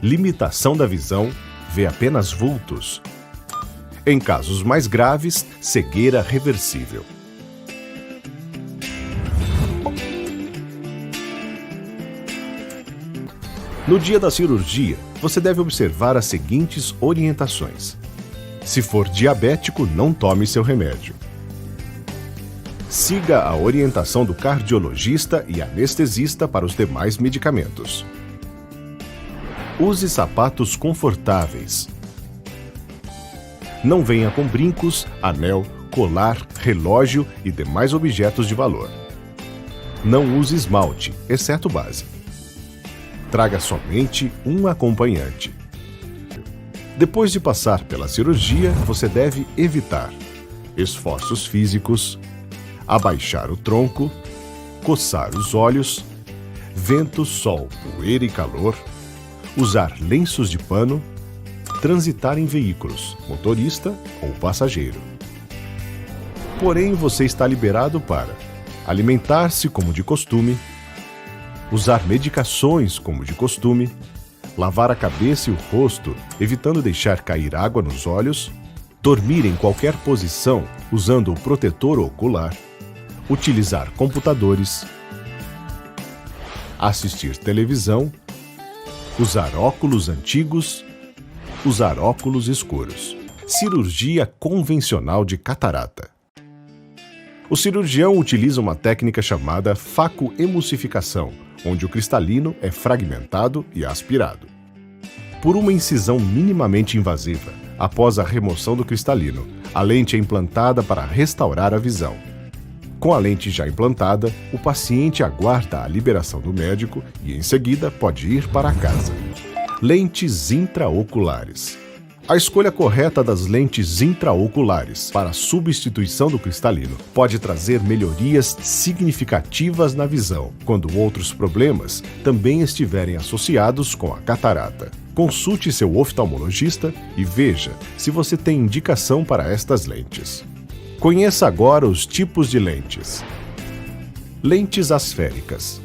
limitação da visão, vê apenas vultos. Em casos mais graves, cegueira reversível. No dia da cirurgia, você deve observar as seguintes orientações. Se for diabético, não tome seu remédio. Siga a orientação do cardiologista e anestesista para os demais medicamentos. Use sapatos confortáveis. Não venha com brincos, anel, colar, relógio e demais objetos de valor. Não use esmalte, exceto base. Traga somente um acompanhante. Depois de passar pela cirurgia, você deve evitar esforços físicos, abaixar o tronco, coçar os olhos, vento, sol, poeira e calor, usar lenços de pano, transitar em veículos, motorista ou passageiro. Porém, você está liberado para alimentar-se como de costume, usar medicações como de costume, lavar a cabeça e o rosto, evitando deixar cair água nos olhos, dormir em qualquer posição usando o protetor ocular, utilizar computadores, assistir televisão, usar óculos antigos, usar óculos escuros. Cirurgia convencional de catarata. O cirurgião utiliza uma técnica chamada facoemulsificação, onde o cristalino é fragmentado e aspirado. Por uma incisão minimamente invasiva, após a remoção do cristalino, a lente é implantada para restaurar a visão. Com a lente já implantada, o paciente aguarda a liberação do médico e, em seguida, pode ir para casa. Lentes intraoculares. A escolha correta das lentes intraoculares para a substituição do cristalino pode trazer melhorias significativas na visão, quando outros problemas também estiverem associados com a catarata. Consulte seu oftalmologista e veja se você tem indicação para estas lentes. Conheça agora os tipos de lentes. Lentes asféricas.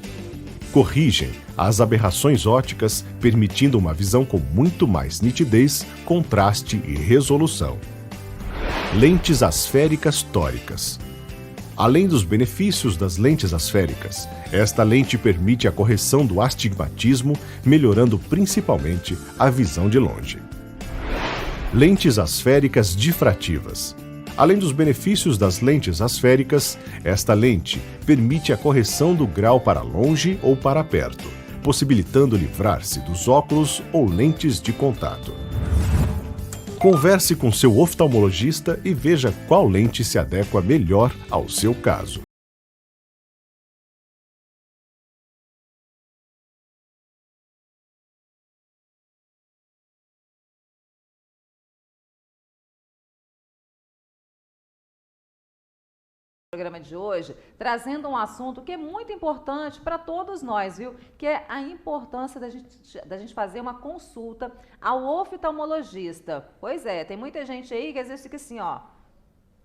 Corrigem as aberrações ópticas, permitindo uma visão com muito mais nitidez, contraste e resolução. Lentes asféricas tóricas. Além dos benefícios das lentes asféricas, esta lente permite a correção do astigmatismo, melhorando principalmente a visão de longe. Lentes asféricas difrativas. Além dos benefícios das lentes asféricas, esta lente permite a correção do grau para longe ou para perto, possibilitando livrar-se dos óculos ou lentes de contato. Converse com seu oftalmologista e veja qual lente se adequa melhor ao seu caso. Programa de hoje, trazendo um assunto que é muito importante para todos nós, viu? Que é a importância da gente fazer uma consulta ao oftalmologista. Pois é, tem muita gente aí que às vezes fica assim, ó,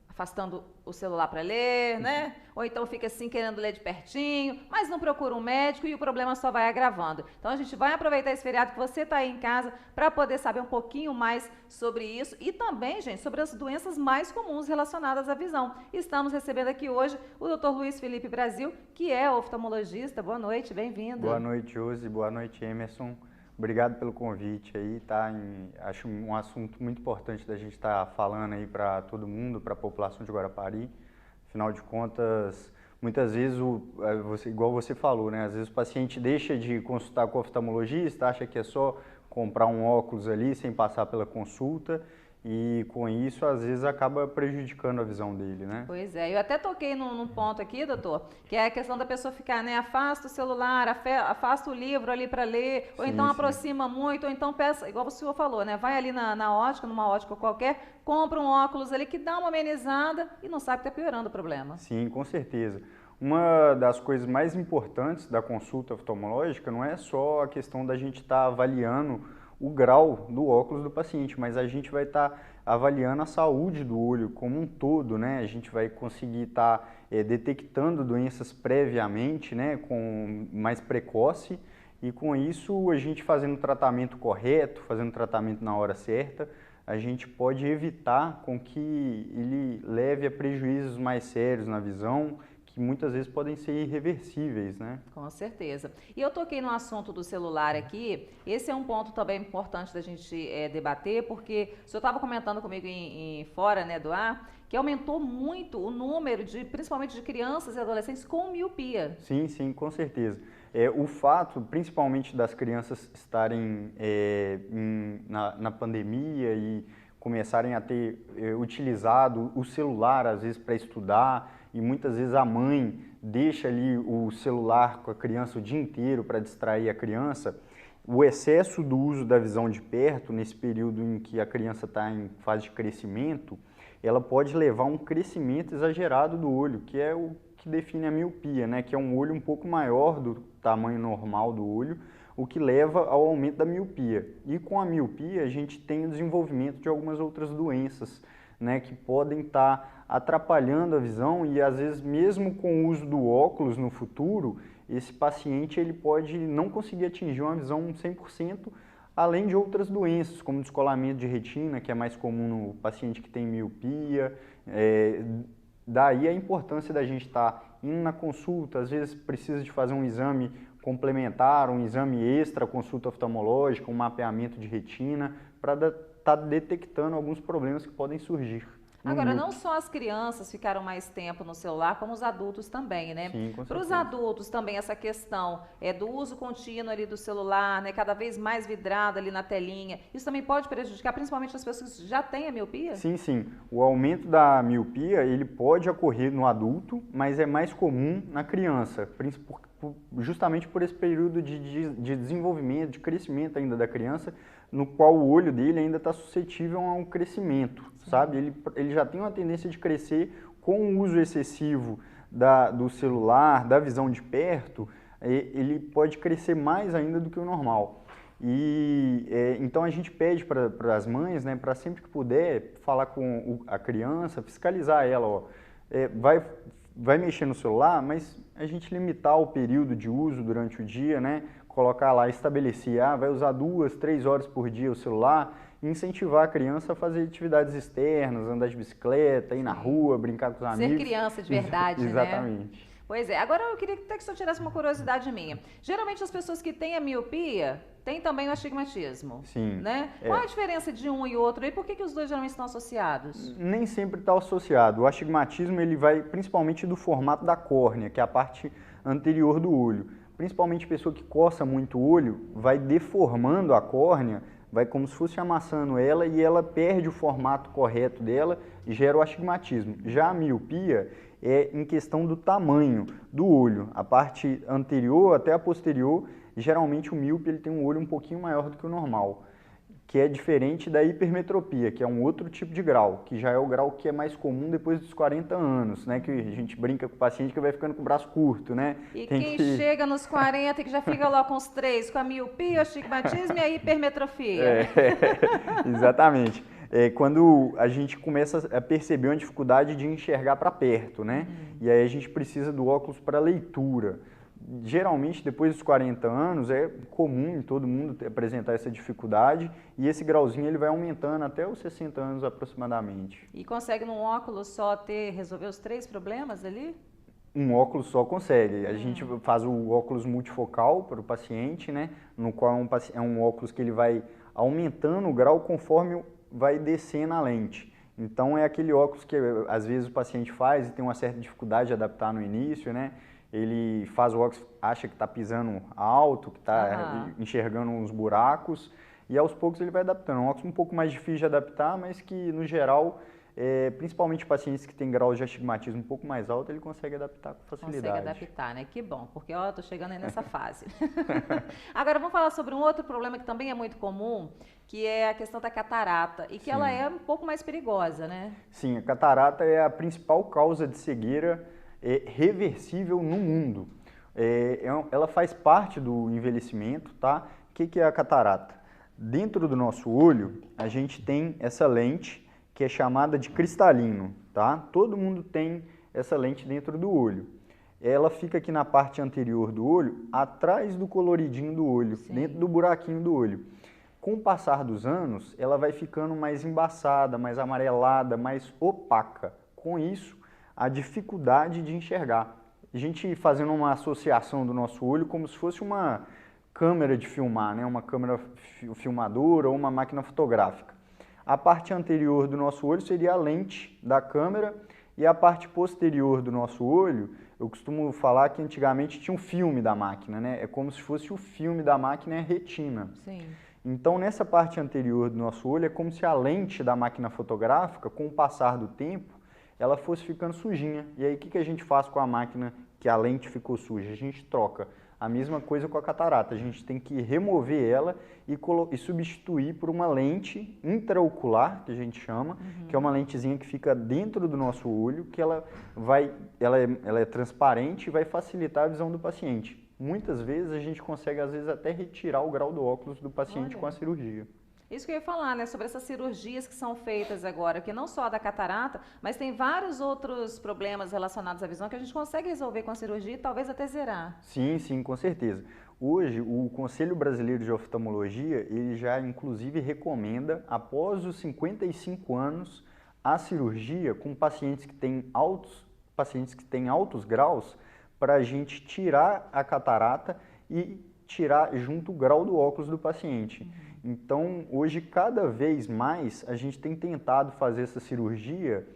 afastando o celular para ler, né? Ou então fica assim querendo ler de pertinho, mas não procura um médico e o problema só vai agravando. Então a gente vai aproveitar esse feriado que você está aí em casa para poder saber um pouquinho mais sobre isso e também, gente, sobre as doenças mais comuns relacionadas à visão. Estamos recebendo aqui hoje o Dr. Luiz Felipe Brasil, que é oftalmologista. Boa noite, bem-vindo. Boa noite, Josi. Boa noite, Emerson. Obrigado pelo convite aí, tá? Acho um assunto muito importante da gente estar falando aí para todo mundo, para a população de Guarapari. Afinal de contas, muitas vezes, igual você falou, né? Às vezes o paciente deixa de consultar com o oftalmologista, acha que é só comprar um óculos ali sem passar pela consulta. E com isso, às vezes, acaba prejudicando a visão dele, né? Pois é, eu até toquei num ponto aqui, doutor, que é a questão da pessoa ficar, né, afasta o celular, afasta o livro ali para ler, ou então aproxima muito, ou então peça, igual o senhor falou, né, vai ali na ótica, numa ótica qualquer, compra um óculos ali que dá uma amenizada e não sabe que está piorando o problema. Sim, com certeza. Uma das coisas mais importantes da consulta oftalmológica não é só a questão da gente estar avaliando o grau do óculos do paciente, mas a gente vai estar avaliando a saúde do olho como um todo, né? A gente vai conseguir estar detectando doenças previamente, né? Com mais precoce, e com isso a gente fazendo o tratamento correto, fazendo o tratamento na hora certa, a gente pode evitar com que ele leve a prejuízos mais sérios na visão, que muitas vezes podem ser irreversíveis, né? Com certeza. E eu toquei no assunto do celular aqui, esse é um ponto também importante da gente debater, porque o senhor estava comentando comigo fora, né, do ar, que aumentou muito o número, principalmente de crianças e adolescentes com miopia. Sim, sim, com certeza. O fato, principalmente das crianças estarem na pandemia e começarem a ter utilizado o celular, às vezes, para estudar, e muitas vezes a mãe deixa ali o celular com a criança o dia inteiro para distrair a criança, o excesso do uso da visão de perto, nesse período em que a criança está em fase de crescimento, ela pode levar a um crescimento exagerado do olho, que é o que define a miopia, né? Que é um olho um pouco maior do tamanho normal do olho, o que leva ao aumento da miopia. E com a miopia a gente tem o desenvolvimento de algumas outras doenças, né, que podem estar atrapalhando a visão, e às vezes mesmo com o uso do óculos no futuro, esse paciente ele pode não conseguir atingir uma visão 100%, além de outras doenças, como descolamento de retina, que é mais comum no paciente que tem miopia. Daí a importância da gente estar indo na consulta, às vezes precisa de fazer um exame complementar, um exame extra, consulta oftalmológica, um mapeamento de retina, para estar detectando alguns problemas que podem surgir. Agora, não só as crianças ficaram mais tempo no celular, como os adultos também, né? Sim, com certeza. Para os adultos também essa questão do uso contínuo ali do celular, né? Cada vez mais vidrado ali na telinha, isso também pode prejudicar principalmente as pessoas que já têm a miopia? Sim, sim. O aumento da miopia, ele pode ocorrer no adulto, mas é mais comum na criança, justamente por esse período de desenvolvimento, de crescimento ainda da criança, no qual o olho dele ainda está suscetível a um crescimento, sabe? Ele já tem uma tendência de crescer com o uso excessivo do celular, da visão de perto, ele pode crescer mais ainda do que o normal. E então a gente pede para as mães, né, para sempre que puder, falar com a criança, fiscalizar ela, ó, vai mexer no celular, mas a gente limitar o período de uso durante o dia, né? Colocar lá, estabelecer, vai usar 2, 3 horas por dia o celular, e incentivar a criança a fazer atividades externas, andar de bicicleta, ir na rua, brincar com os amigos. Ser criança de verdade, Exatamente. Né? Pois é. Agora eu queria até que o senhor tirasse uma curiosidade minha. Geralmente as pessoas que têm a miopia têm também o astigmatismo. Sim. Né? Qual a diferença de um e outro? E por que os dois geralmente estão associados? Nem sempre está associado. O astigmatismo ele vai principalmente do formato da córnea, que é a parte anterior do olho. Principalmente pessoa que coça muito o olho, vai deformando a córnea, vai como se fosse amassando ela, e ela perde o formato correto dela e gera o astigmatismo. Já a miopia é em questão do tamanho do olho. A parte anterior até a posterior, geralmente o míope ele tem um olho um pouquinho maior do que o normal, que é diferente da hipermetropia, que é um outro tipo de grau, que já é o grau que é mais comum depois dos 40 anos, né? Que a gente brinca com o paciente que vai ficando com o braço curto, né? E quem chega nos 40 e que já fica lá com os 3, com a miopia, o astigmatismo e a hipermetrofia. Exatamente. Quando a gente começa a perceber uma dificuldade de enxergar para perto, né? E aí a gente precisa do óculos para leitura. Geralmente, depois dos 40 anos, é comum em todo mundo apresentar essa dificuldade, e esse grauzinho ele vai aumentando até os 60 anos aproximadamente. E consegue num óculos só resolver os 3 problemas ali? Um óculos só consegue. A gente faz o óculos multifocal para o paciente, né? No qual é um óculos que ele vai aumentando o grau conforme vai descendo a lente. Então é aquele óculos que às vezes o paciente faz e tem uma certa dificuldade de adaptar no início, né? Ele faz o óculos, acha que está pisando alto, que está enxergando uns buracos, e aos poucos ele vai adaptando. É um óculos um pouco mais difícil de adaptar, mas que no geral, principalmente pacientes que têm graus de astigmatismo um pouco mais alto, ele consegue adaptar com facilidade. Consegue adaptar, né? Que bom, porque ó, eu tô chegando aí nessa fase. Agora vamos falar sobre um outro problema que também é muito comum, que é a questão da catarata, e que ela é um pouco mais perigosa, né? Sim, a catarata é a principal causa de cegueira reversível no mundo. Ela faz parte do envelhecimento, tá? O que é a catarata? Dentro do nosso olho, a gente tem essa lente que é chamada de cristalino, tá? Todo mundo tem essa lente dentro do olho. Ela fica aqui na parte anterior do olho, atrás do coloridinho do olho, dentro do buraquinho do olho. Com o passar dos anos, ela vai ficando mais embaçada, mais amarelada, mais opaca. Com isso, a dificuldade de enxergar. A gente fazendo uma associação do nosso olho como se fosse uma câmera de filmar, né? Uma câmera filmadora ou uma máquina fotográfica. A parte anterior do nosso olho seria a lente da câmera e a parte posterior do nosso olho, eu costumo falar que antigamente tinha um filme da máquina, né? É como se fosse o filme da máquina e a retina. Sim. Então, nessa parte anterior do nosso olho, é como se a lente da máquina fotográfica, com o passar do tempo, ela fosse ficando sujinha. E aí, o que a gente faz com a máquina que a lente ficou suja? A gente troca. A mesma coisa com a catarata. A gente tem que remover ela e substituir por uma lente intraocular, que a gente chama, que é uma lentezinha que fica dentro do nosso olho, que ela é transparente e vai facilitar a visão do paciente. Muitas vezes a gente consegue, às vezes, até retirar o grau do óculos do paciente com a cirurgia. Isso que eu ia falar, né, sobre essas cirurgias que são feitas agora, que não só a da catarata, mas tem vários outros problemas relacionados à visão que a gente consegue resolver com a cirurgia e talvez até zerar. Sim, sim, com certeza. Hoje, o Conselho Brasileiro de Oftalmologia, ele já inclusive recomenda, após os 55 anos, a cirurgia com pacientes que têm altos graus, para a gente tirar a catarata e tirar junto o grau do óculos do paciente. Então, hoje, cada vez mais, a gente tem tentado fazer essa cirurgia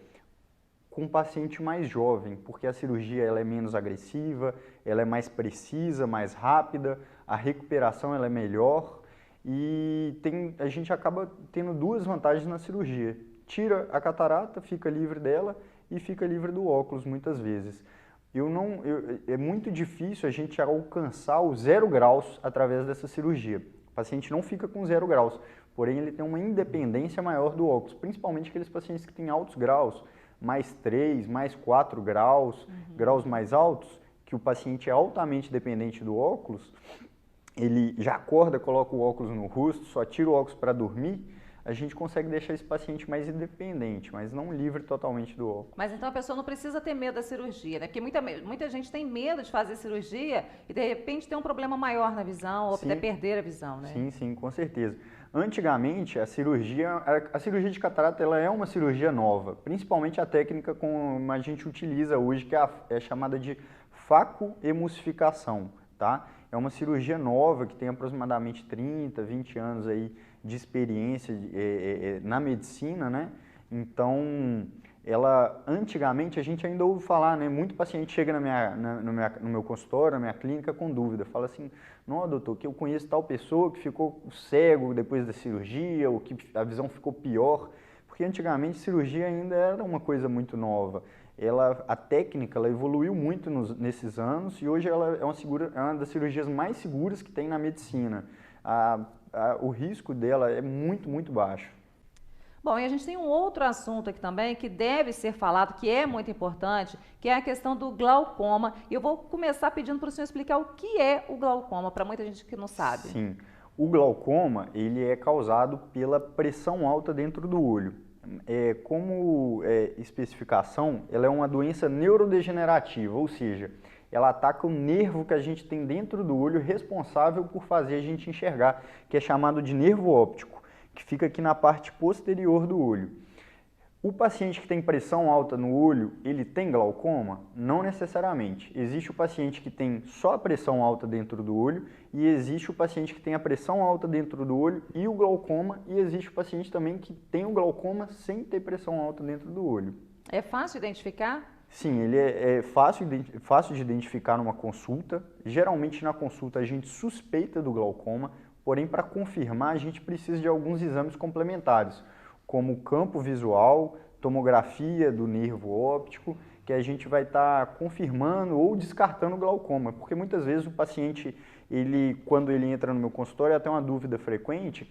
com um paciente mais jovem, porque a cirurgia ela é menos agressiva, ela é mais precisa, mais rápida, a recuperação ela é melhor e a gente acaba tendo duas vantagens na cirurgia. Tira a catarata, fica livre dela e fica livre do óculos muitas vezes. É muito difícil a gente alcançar o 0 graus através dessa cirurgia. O paciente não fica com 0 graus, porém ele tem uma independência maior do óculos, principalmente aqueles pacientes que têm altos graus, mais 3, mais 4 graus, graus mais altos, que o paciente é altamente dependente do óculos, ele já acorda, coloca o óculos no rosto, só tira o óculos para dormir, a gente consegue deixar esse paciente mais independente, mas não livre totalmente do óculos. Mas então a pessoa não precisa ter medo da cirurgia, né? Porque muita gente tem medo de fazer cirurgia e de repente tem um problema maior na visão ou até perder a visão, né? Sim, sim, com certeza. Antigamente, a cirurgia de catarata ela é uma cirurgia nova, principalmente a técnica como a gente utiliza hoje, que é chamada de facoemulsificação, tá? É uma cirurgia nova que tem aproximadamente 30, 20 anos aí de experiência na medicina, né? Então, antigamente a gente ainda ouve falar, né? Muito paciente chega no meu consultório, na minha clínica com dúvida, fala assim, não, doutor, que eu conheço tal pessoa que ficou cego depois da cirurgia, ou que a visão ficou pior, porque antigamente cirurgia ainda era uma coisa muito nova. A técnica ela evoluiu muito nesses anos e hoje ela é uma das cirurgias mais seguras que tem na medicina. O risco dela é muito, muito baixo. Bom, e a gente tem um outro assunto aqui também que deve ser falado, que é muito importante, que é a questão do glaucoma. E eu vou começar pedindo para o senhor explicar o que é o glaucoma, para muita gente que não sabe. Sim, o glaucoma ele é causado pela pressão alta dentro do olho. Como especificação, ela é uma doença neurodegenerativa, ou seja, ela ataca o nervo que a gente tem dentro do olho responsável por fazer a gente enxergar, que é chamado de nervo óptico, que fica aqui na parte posterior do olho. O paciente que tem pressão alta no olho, ele tem glaucoma? Não necessariamente. Existe o paciente que tem só a pressão alta dentro do olho e existe o paciente que tem a pressão alta dentro do olho e o glaucoma, e existe o paciente também que tem o glaucoma sem ter pressão alta dentro do olho. É fácil identificar? Sim, ele é fácil de identificar numa consulta. Geralmente na consulta a gente suspeita do glaucoma, porém para confirmar a gente precisa de alguns exames complementares, como campo visual, tomografia do nervo óptico, que a gente vai estar confirmando ou descartando o glaucoma, porque muitas vezes o paciente, quando ele entra no meu consultório, até uma dúvida frequente,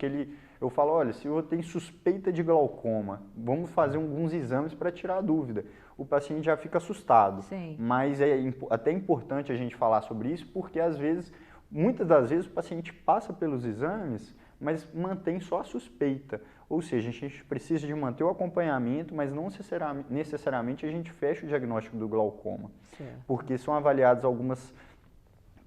eu falo, olha, se eu tenho suspeita de glaucoma, vamos fazer alguns exames para tirar a dúvida. O paciente já fica assustado, Sim. Mas é até importante a gente falar sobre isso, porque muitas das vezes o paciente passa pelos exames, mas mantém só a suspeita. Ou seja, a gente precisa de manter o acompanhamento, mas não necessariamente a gente fecha o diagnóstico do glaucoma. Certo. Porque são avaliadas algumas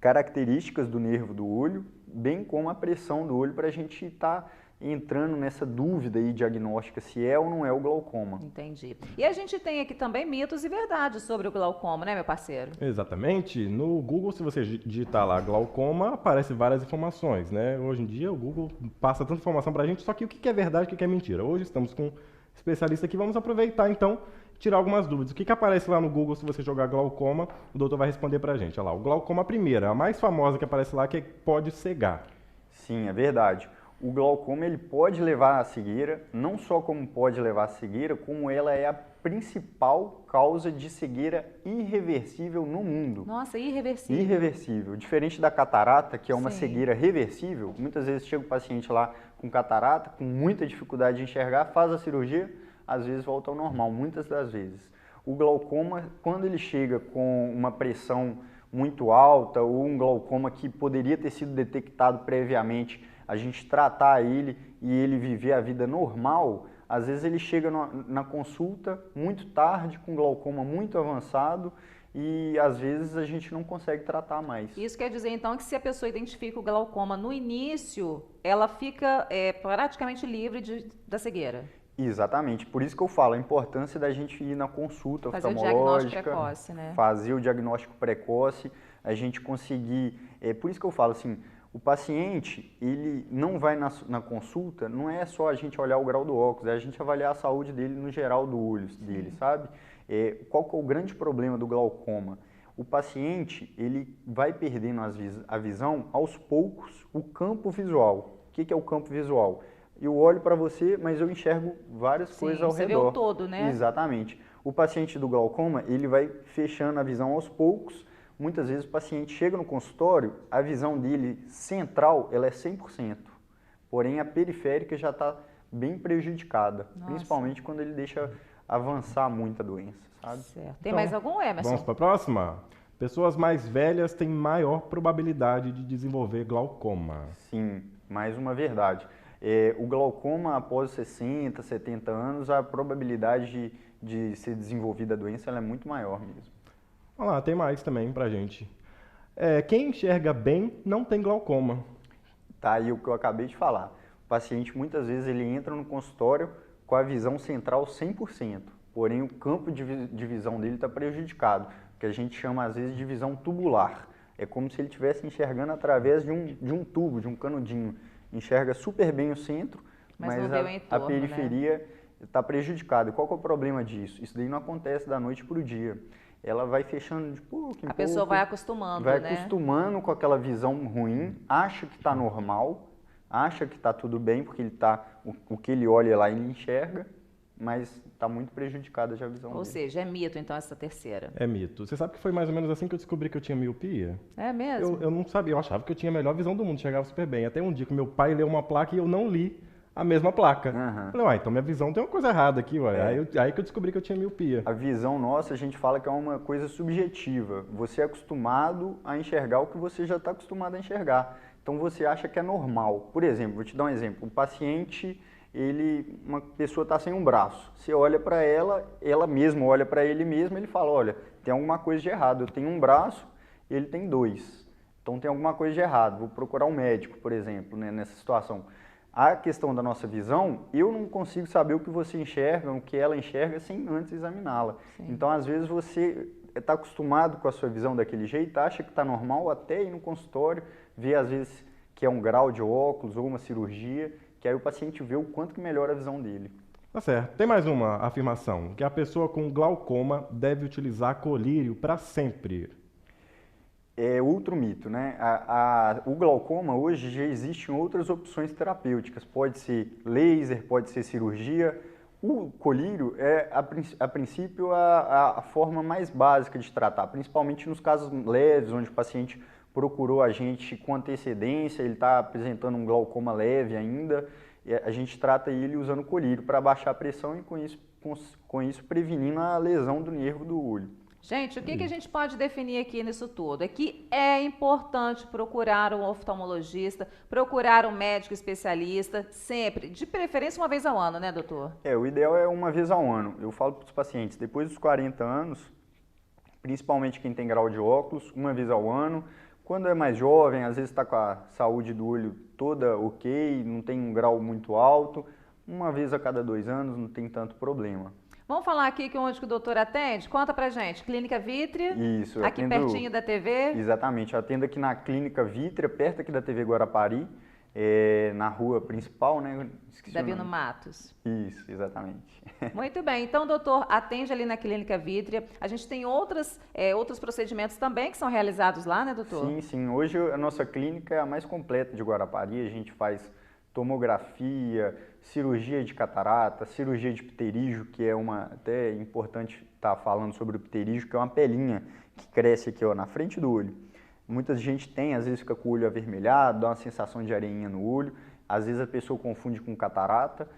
características do nervo do olho, bem como a pressão do olho, para a gente estar entrando nessa dúvida aí diagnóstica se é ou não é o glaucoma. Entendi. E a gente tem aqui também mitos e verdades sobre o glaucoma, né, meu parceiro? Exatamente. No Google, se você digitar lá glaucoma, aparece várias informações, né? Hoje em dia o Google passa tanta informação pra gente, só que o que é verdade e o que é mentira? Hoje estamos com um especialista aqui, vamos aproveitar então, tirar algumas dúvidas. O que aparece lá no Google se você jogar glaucoma? O doutor vai responder pra gente. Olha lá, o glaucoma primeira, a mais famosa que aparece lá, que pode cegar. Sim, é verdade. O glaucoma ele pode levar à cegueira, não só como pode levar à cegueira, como ela é a principal causa de cegueira irreversível no mundo. Nossa, irreversível. Irreversível. Diferente da catarata, que é uma Sim. cegueira reversível, muitas vezes chega o paciente lá com catarata, com muita dificuldade de enxergar, faz a cirurgia, às vezes volta ao normal, muitas das vezes. O glaucoma, quando ele chega com uma pressão muito alta ou um glaucoma que poderia ter sido detectado previamente, a gente tratar ele e ele viver a vida normal, às vezes ele chega na consulta muito tarde, com glaucoma muito avançado, e às vezes a gente não consegue tratar mais. Isso quer dizer, então, que se a pessoa identifica o glaucoma no início, ela fica praticamente livre da cegueira. Exatamente, por isso que eu falo, a importância da gente ir na consulta fazer oftalmológica, o diagnóstico precoce, né? Fazer o diagnóstico precoce, a gente conseguir, por isso que eu falo assim, o paciente, ele não vai na consulta, não é só a gente olhar o grau do óculos, é a gente avaliar a saúde dele no geral do olho dele, sabe? Qual que é o grande problema do glaucoma? O paciente, ele vai perdendo a visão aos poucos, o campo visual. O que é o campo visual? Eu olho para você, mas eu enxergo várias coisas ao redor. Você vê o todo, né? Exatamente. O paciente do glaucoma, ele vai fechando a visão aos poucos. Muitas vezes o paciente chega no consultório, a visão dele central, ela é 100%. Porém, a periférica já está bem prejudicada. Nossa. Principalmente quando ele deixa avançar muito a doença, sabe? Certo. Tem mais algum, Emerson? Vamos para a próxima? Pessoas mais velhas têm maior probabilidade de desenvolver glaucoma. Sim, mais uma verdade. O glaucoma, após 60, 70 anos, a probabilidade de ser desenvolvida a doença ela é muito maior mesmo. Olha lá, tem mais também pra gente. Quem enxerga bem não tem glaucoma. Tá aí o que eu acabei de falar. O paciente, muitas vezes, ele entra no consultório com a visão central 100%. Porém, o campo de visão dele está prejudicado, que a gente chama, às vezes, de visão tubular. É como se ele estivesse enxergando através de um tubo, de um canudinho. Enxerga super bem o centro, mas não vê o entorno, a periferia está prejudicada. E qual que é o problema disso? Isso daí não acontece da noite para o dia. Ela vai fechando de pouco em pouco. A pessoa vai acostumando, vai né? acostumando com aquela visão ruim, acha que está normal, acha que está tudo bem, porque o que ele olha lá ele enxerga, mas está muito prejudicada já a visão Ou dele. seja, é mito, então, essa terceira. É mito. Você sabe que foi mais ou menos assim que eu descobri que eu tinha miopia? É mesmo? Eu não sabia, eu achava que eu tinha a melhor visão do mundo, enxergava super bem. Até um dia que meu pai leu uma placa e eu não li a mesma placa. Uhum. Falei, então minha visão tem uma coisa errada aqui, ué. Aí que eu descobri que eu tinha miopia. A visão nossa, a gente fala que é uma coisa subjetiva. Você é acostumado a enxergar o que você já está acostumado a enxergar. Então você acha que é normal. Por exemplo, vou te dar um exemplo. O paciente, uma pessoa está sem um braço. Você olha para ela mesma olha para ele mesmo, ele fala, olha, tem alguma coisa de errado. Eu tenho um braço, ele tem dois. Então tem alguma coisa de errado. Vou procurar um médico, por exemplo, né, nessa situação. A questão da nossa visão, eu não consigo saber o que você enxerga, o que ela enxerga, sem antes examiná-la. Então, às vezes, você está acostumado com a sua visão daquele jeito, acha que está normal, até ir no consultório, ver, às vezes, que é um grau de óculos ou uma cirurgia, que aí o paciente vê o quanto que melhora a visão dele. Tá certo. Tem mais uma afirmação, que a pessoa com glaucoma deve utilizar colírio para sempre. É outro mito, né? O glaucoma hoje já existem outras opções terapêuticas, pode ser laser, pode ser cirurgia. O colírio é, a princípio, a forma mais básica de tratar, principalmente nos casos leves, onde o paciente procurou a gente com antecedência, ele está apresentando um glaucoma leve ainda, e a gente trata ele usando colírio para baixar a pressão e com isso prevenindo a lesão do nervo do olho. Gente, o que a gente pode definir aqui nisso tudo? É que é importante procurar um oftalmologista, procurar um médico especialista, sempre, de preferência uma vez ao ano, né, doutor? O ideal é uma vez ao ano. Eu falo para os pacientes, depois dos 40 anos, principalmente quem tem grau de óculos, uma vez ao ano. Quando é mais jovem, às vezes está com a saúde do olho toda ok, não tem um grau muito alto, uma vez a cada 2 anos não tem tanto problema. Vamos falar aqui que onde que o doutor atende? Conta pra gente. Clínica Vítrea? Isso. Aqui pertinho da TV? Exatamente. Eu atendo aqui na Clínica Vítrea, perto aqui da TV Guarapari, na rua principal, né? Davino Matos. Isso, exatamente. Muito bem. Então, doutor, atende ali na Clínica Vítrea. A gente tem outros procedimentos também que são realizados lá, né, doutor? Sim, sim. Hoje a nossa clínica é a mais completa de Guarapari. A gente faz tomografia, cirurgia de catarata, cirurgia de pterígio, que é até importante estar falando sobre o pterígio, que é uma pelinha que cresce aqui, ó, na frente do olho. Muita gente tem, às vezes fica com o olho avermelhado, dá uma sensação de areinha no olho, às vezes a pessoa confunde com catarata.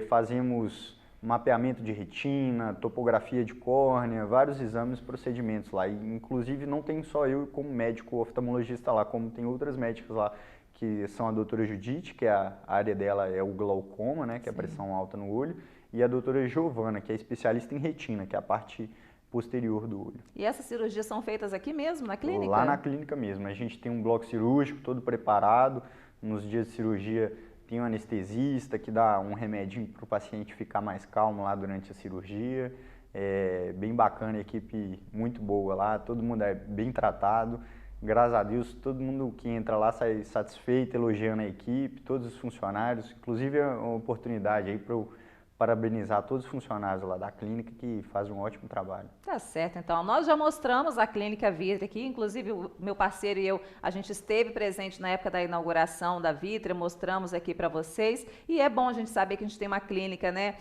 Fazemos mapeamento de retina, topografia de córnea, vários exames, procedimentos lá. E, inclusive, não tem só eu como médico oftalmologista lá, como tem outras médicas lá, que são a doutora Judite, que a área dela é o glaucoma, né, que é a pressão alta no olho, e a doutora Giovana, que é especialista em retina, que é a parte posterior do olho. E essas cirurgias são feitas aqui mesmo, na clínica? Lá na clínica mesmo. A gente tem um bloco cirúrgico todo preparado. Nos dias de cirurgia tem um anestesista que dá um remedinho para o paciente ficar mais calmo lá durante a cirurgia. É bem bacana, a equipe muito boa lá, todo mundo é bem tratado. Graças a Deus, todo mundo que entra lá sai satisfeito, elogiando a equipe, todos os funcionários. Inclusive, é uma oportunidade aí para eu parabenizar todos os funcionários lá da clínica que fazem um ótimo trabalho. Tá certo, então. Nós já mostramos a Clínica Vítrea aqui, inclusive o meu parceiro e eu, a gente esteve presente na época da inauguração da Vítrea, mostramos aqui para vocês. E é bom a gente saber que a gente tem uma clínica, né,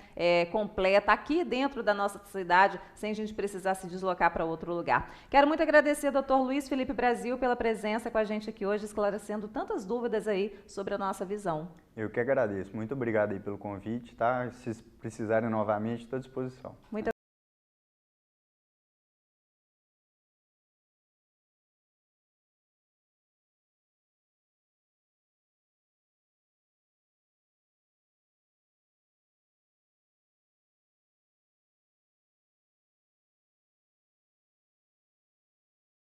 completa aqui dentro da nossa cidade, sem a gente precisar se deslocar para outro lugar. Quero muito agradecer ao Dr. Luiz Felipe Brasil pela presença com a gente aqui hoje, esclarecendo tantas dúvidas aí sobre a nossa visão. Eu que agradeço. Muito obrigado aí pelo convite, tá? Se precisarem novamente, estou à disposição. Muito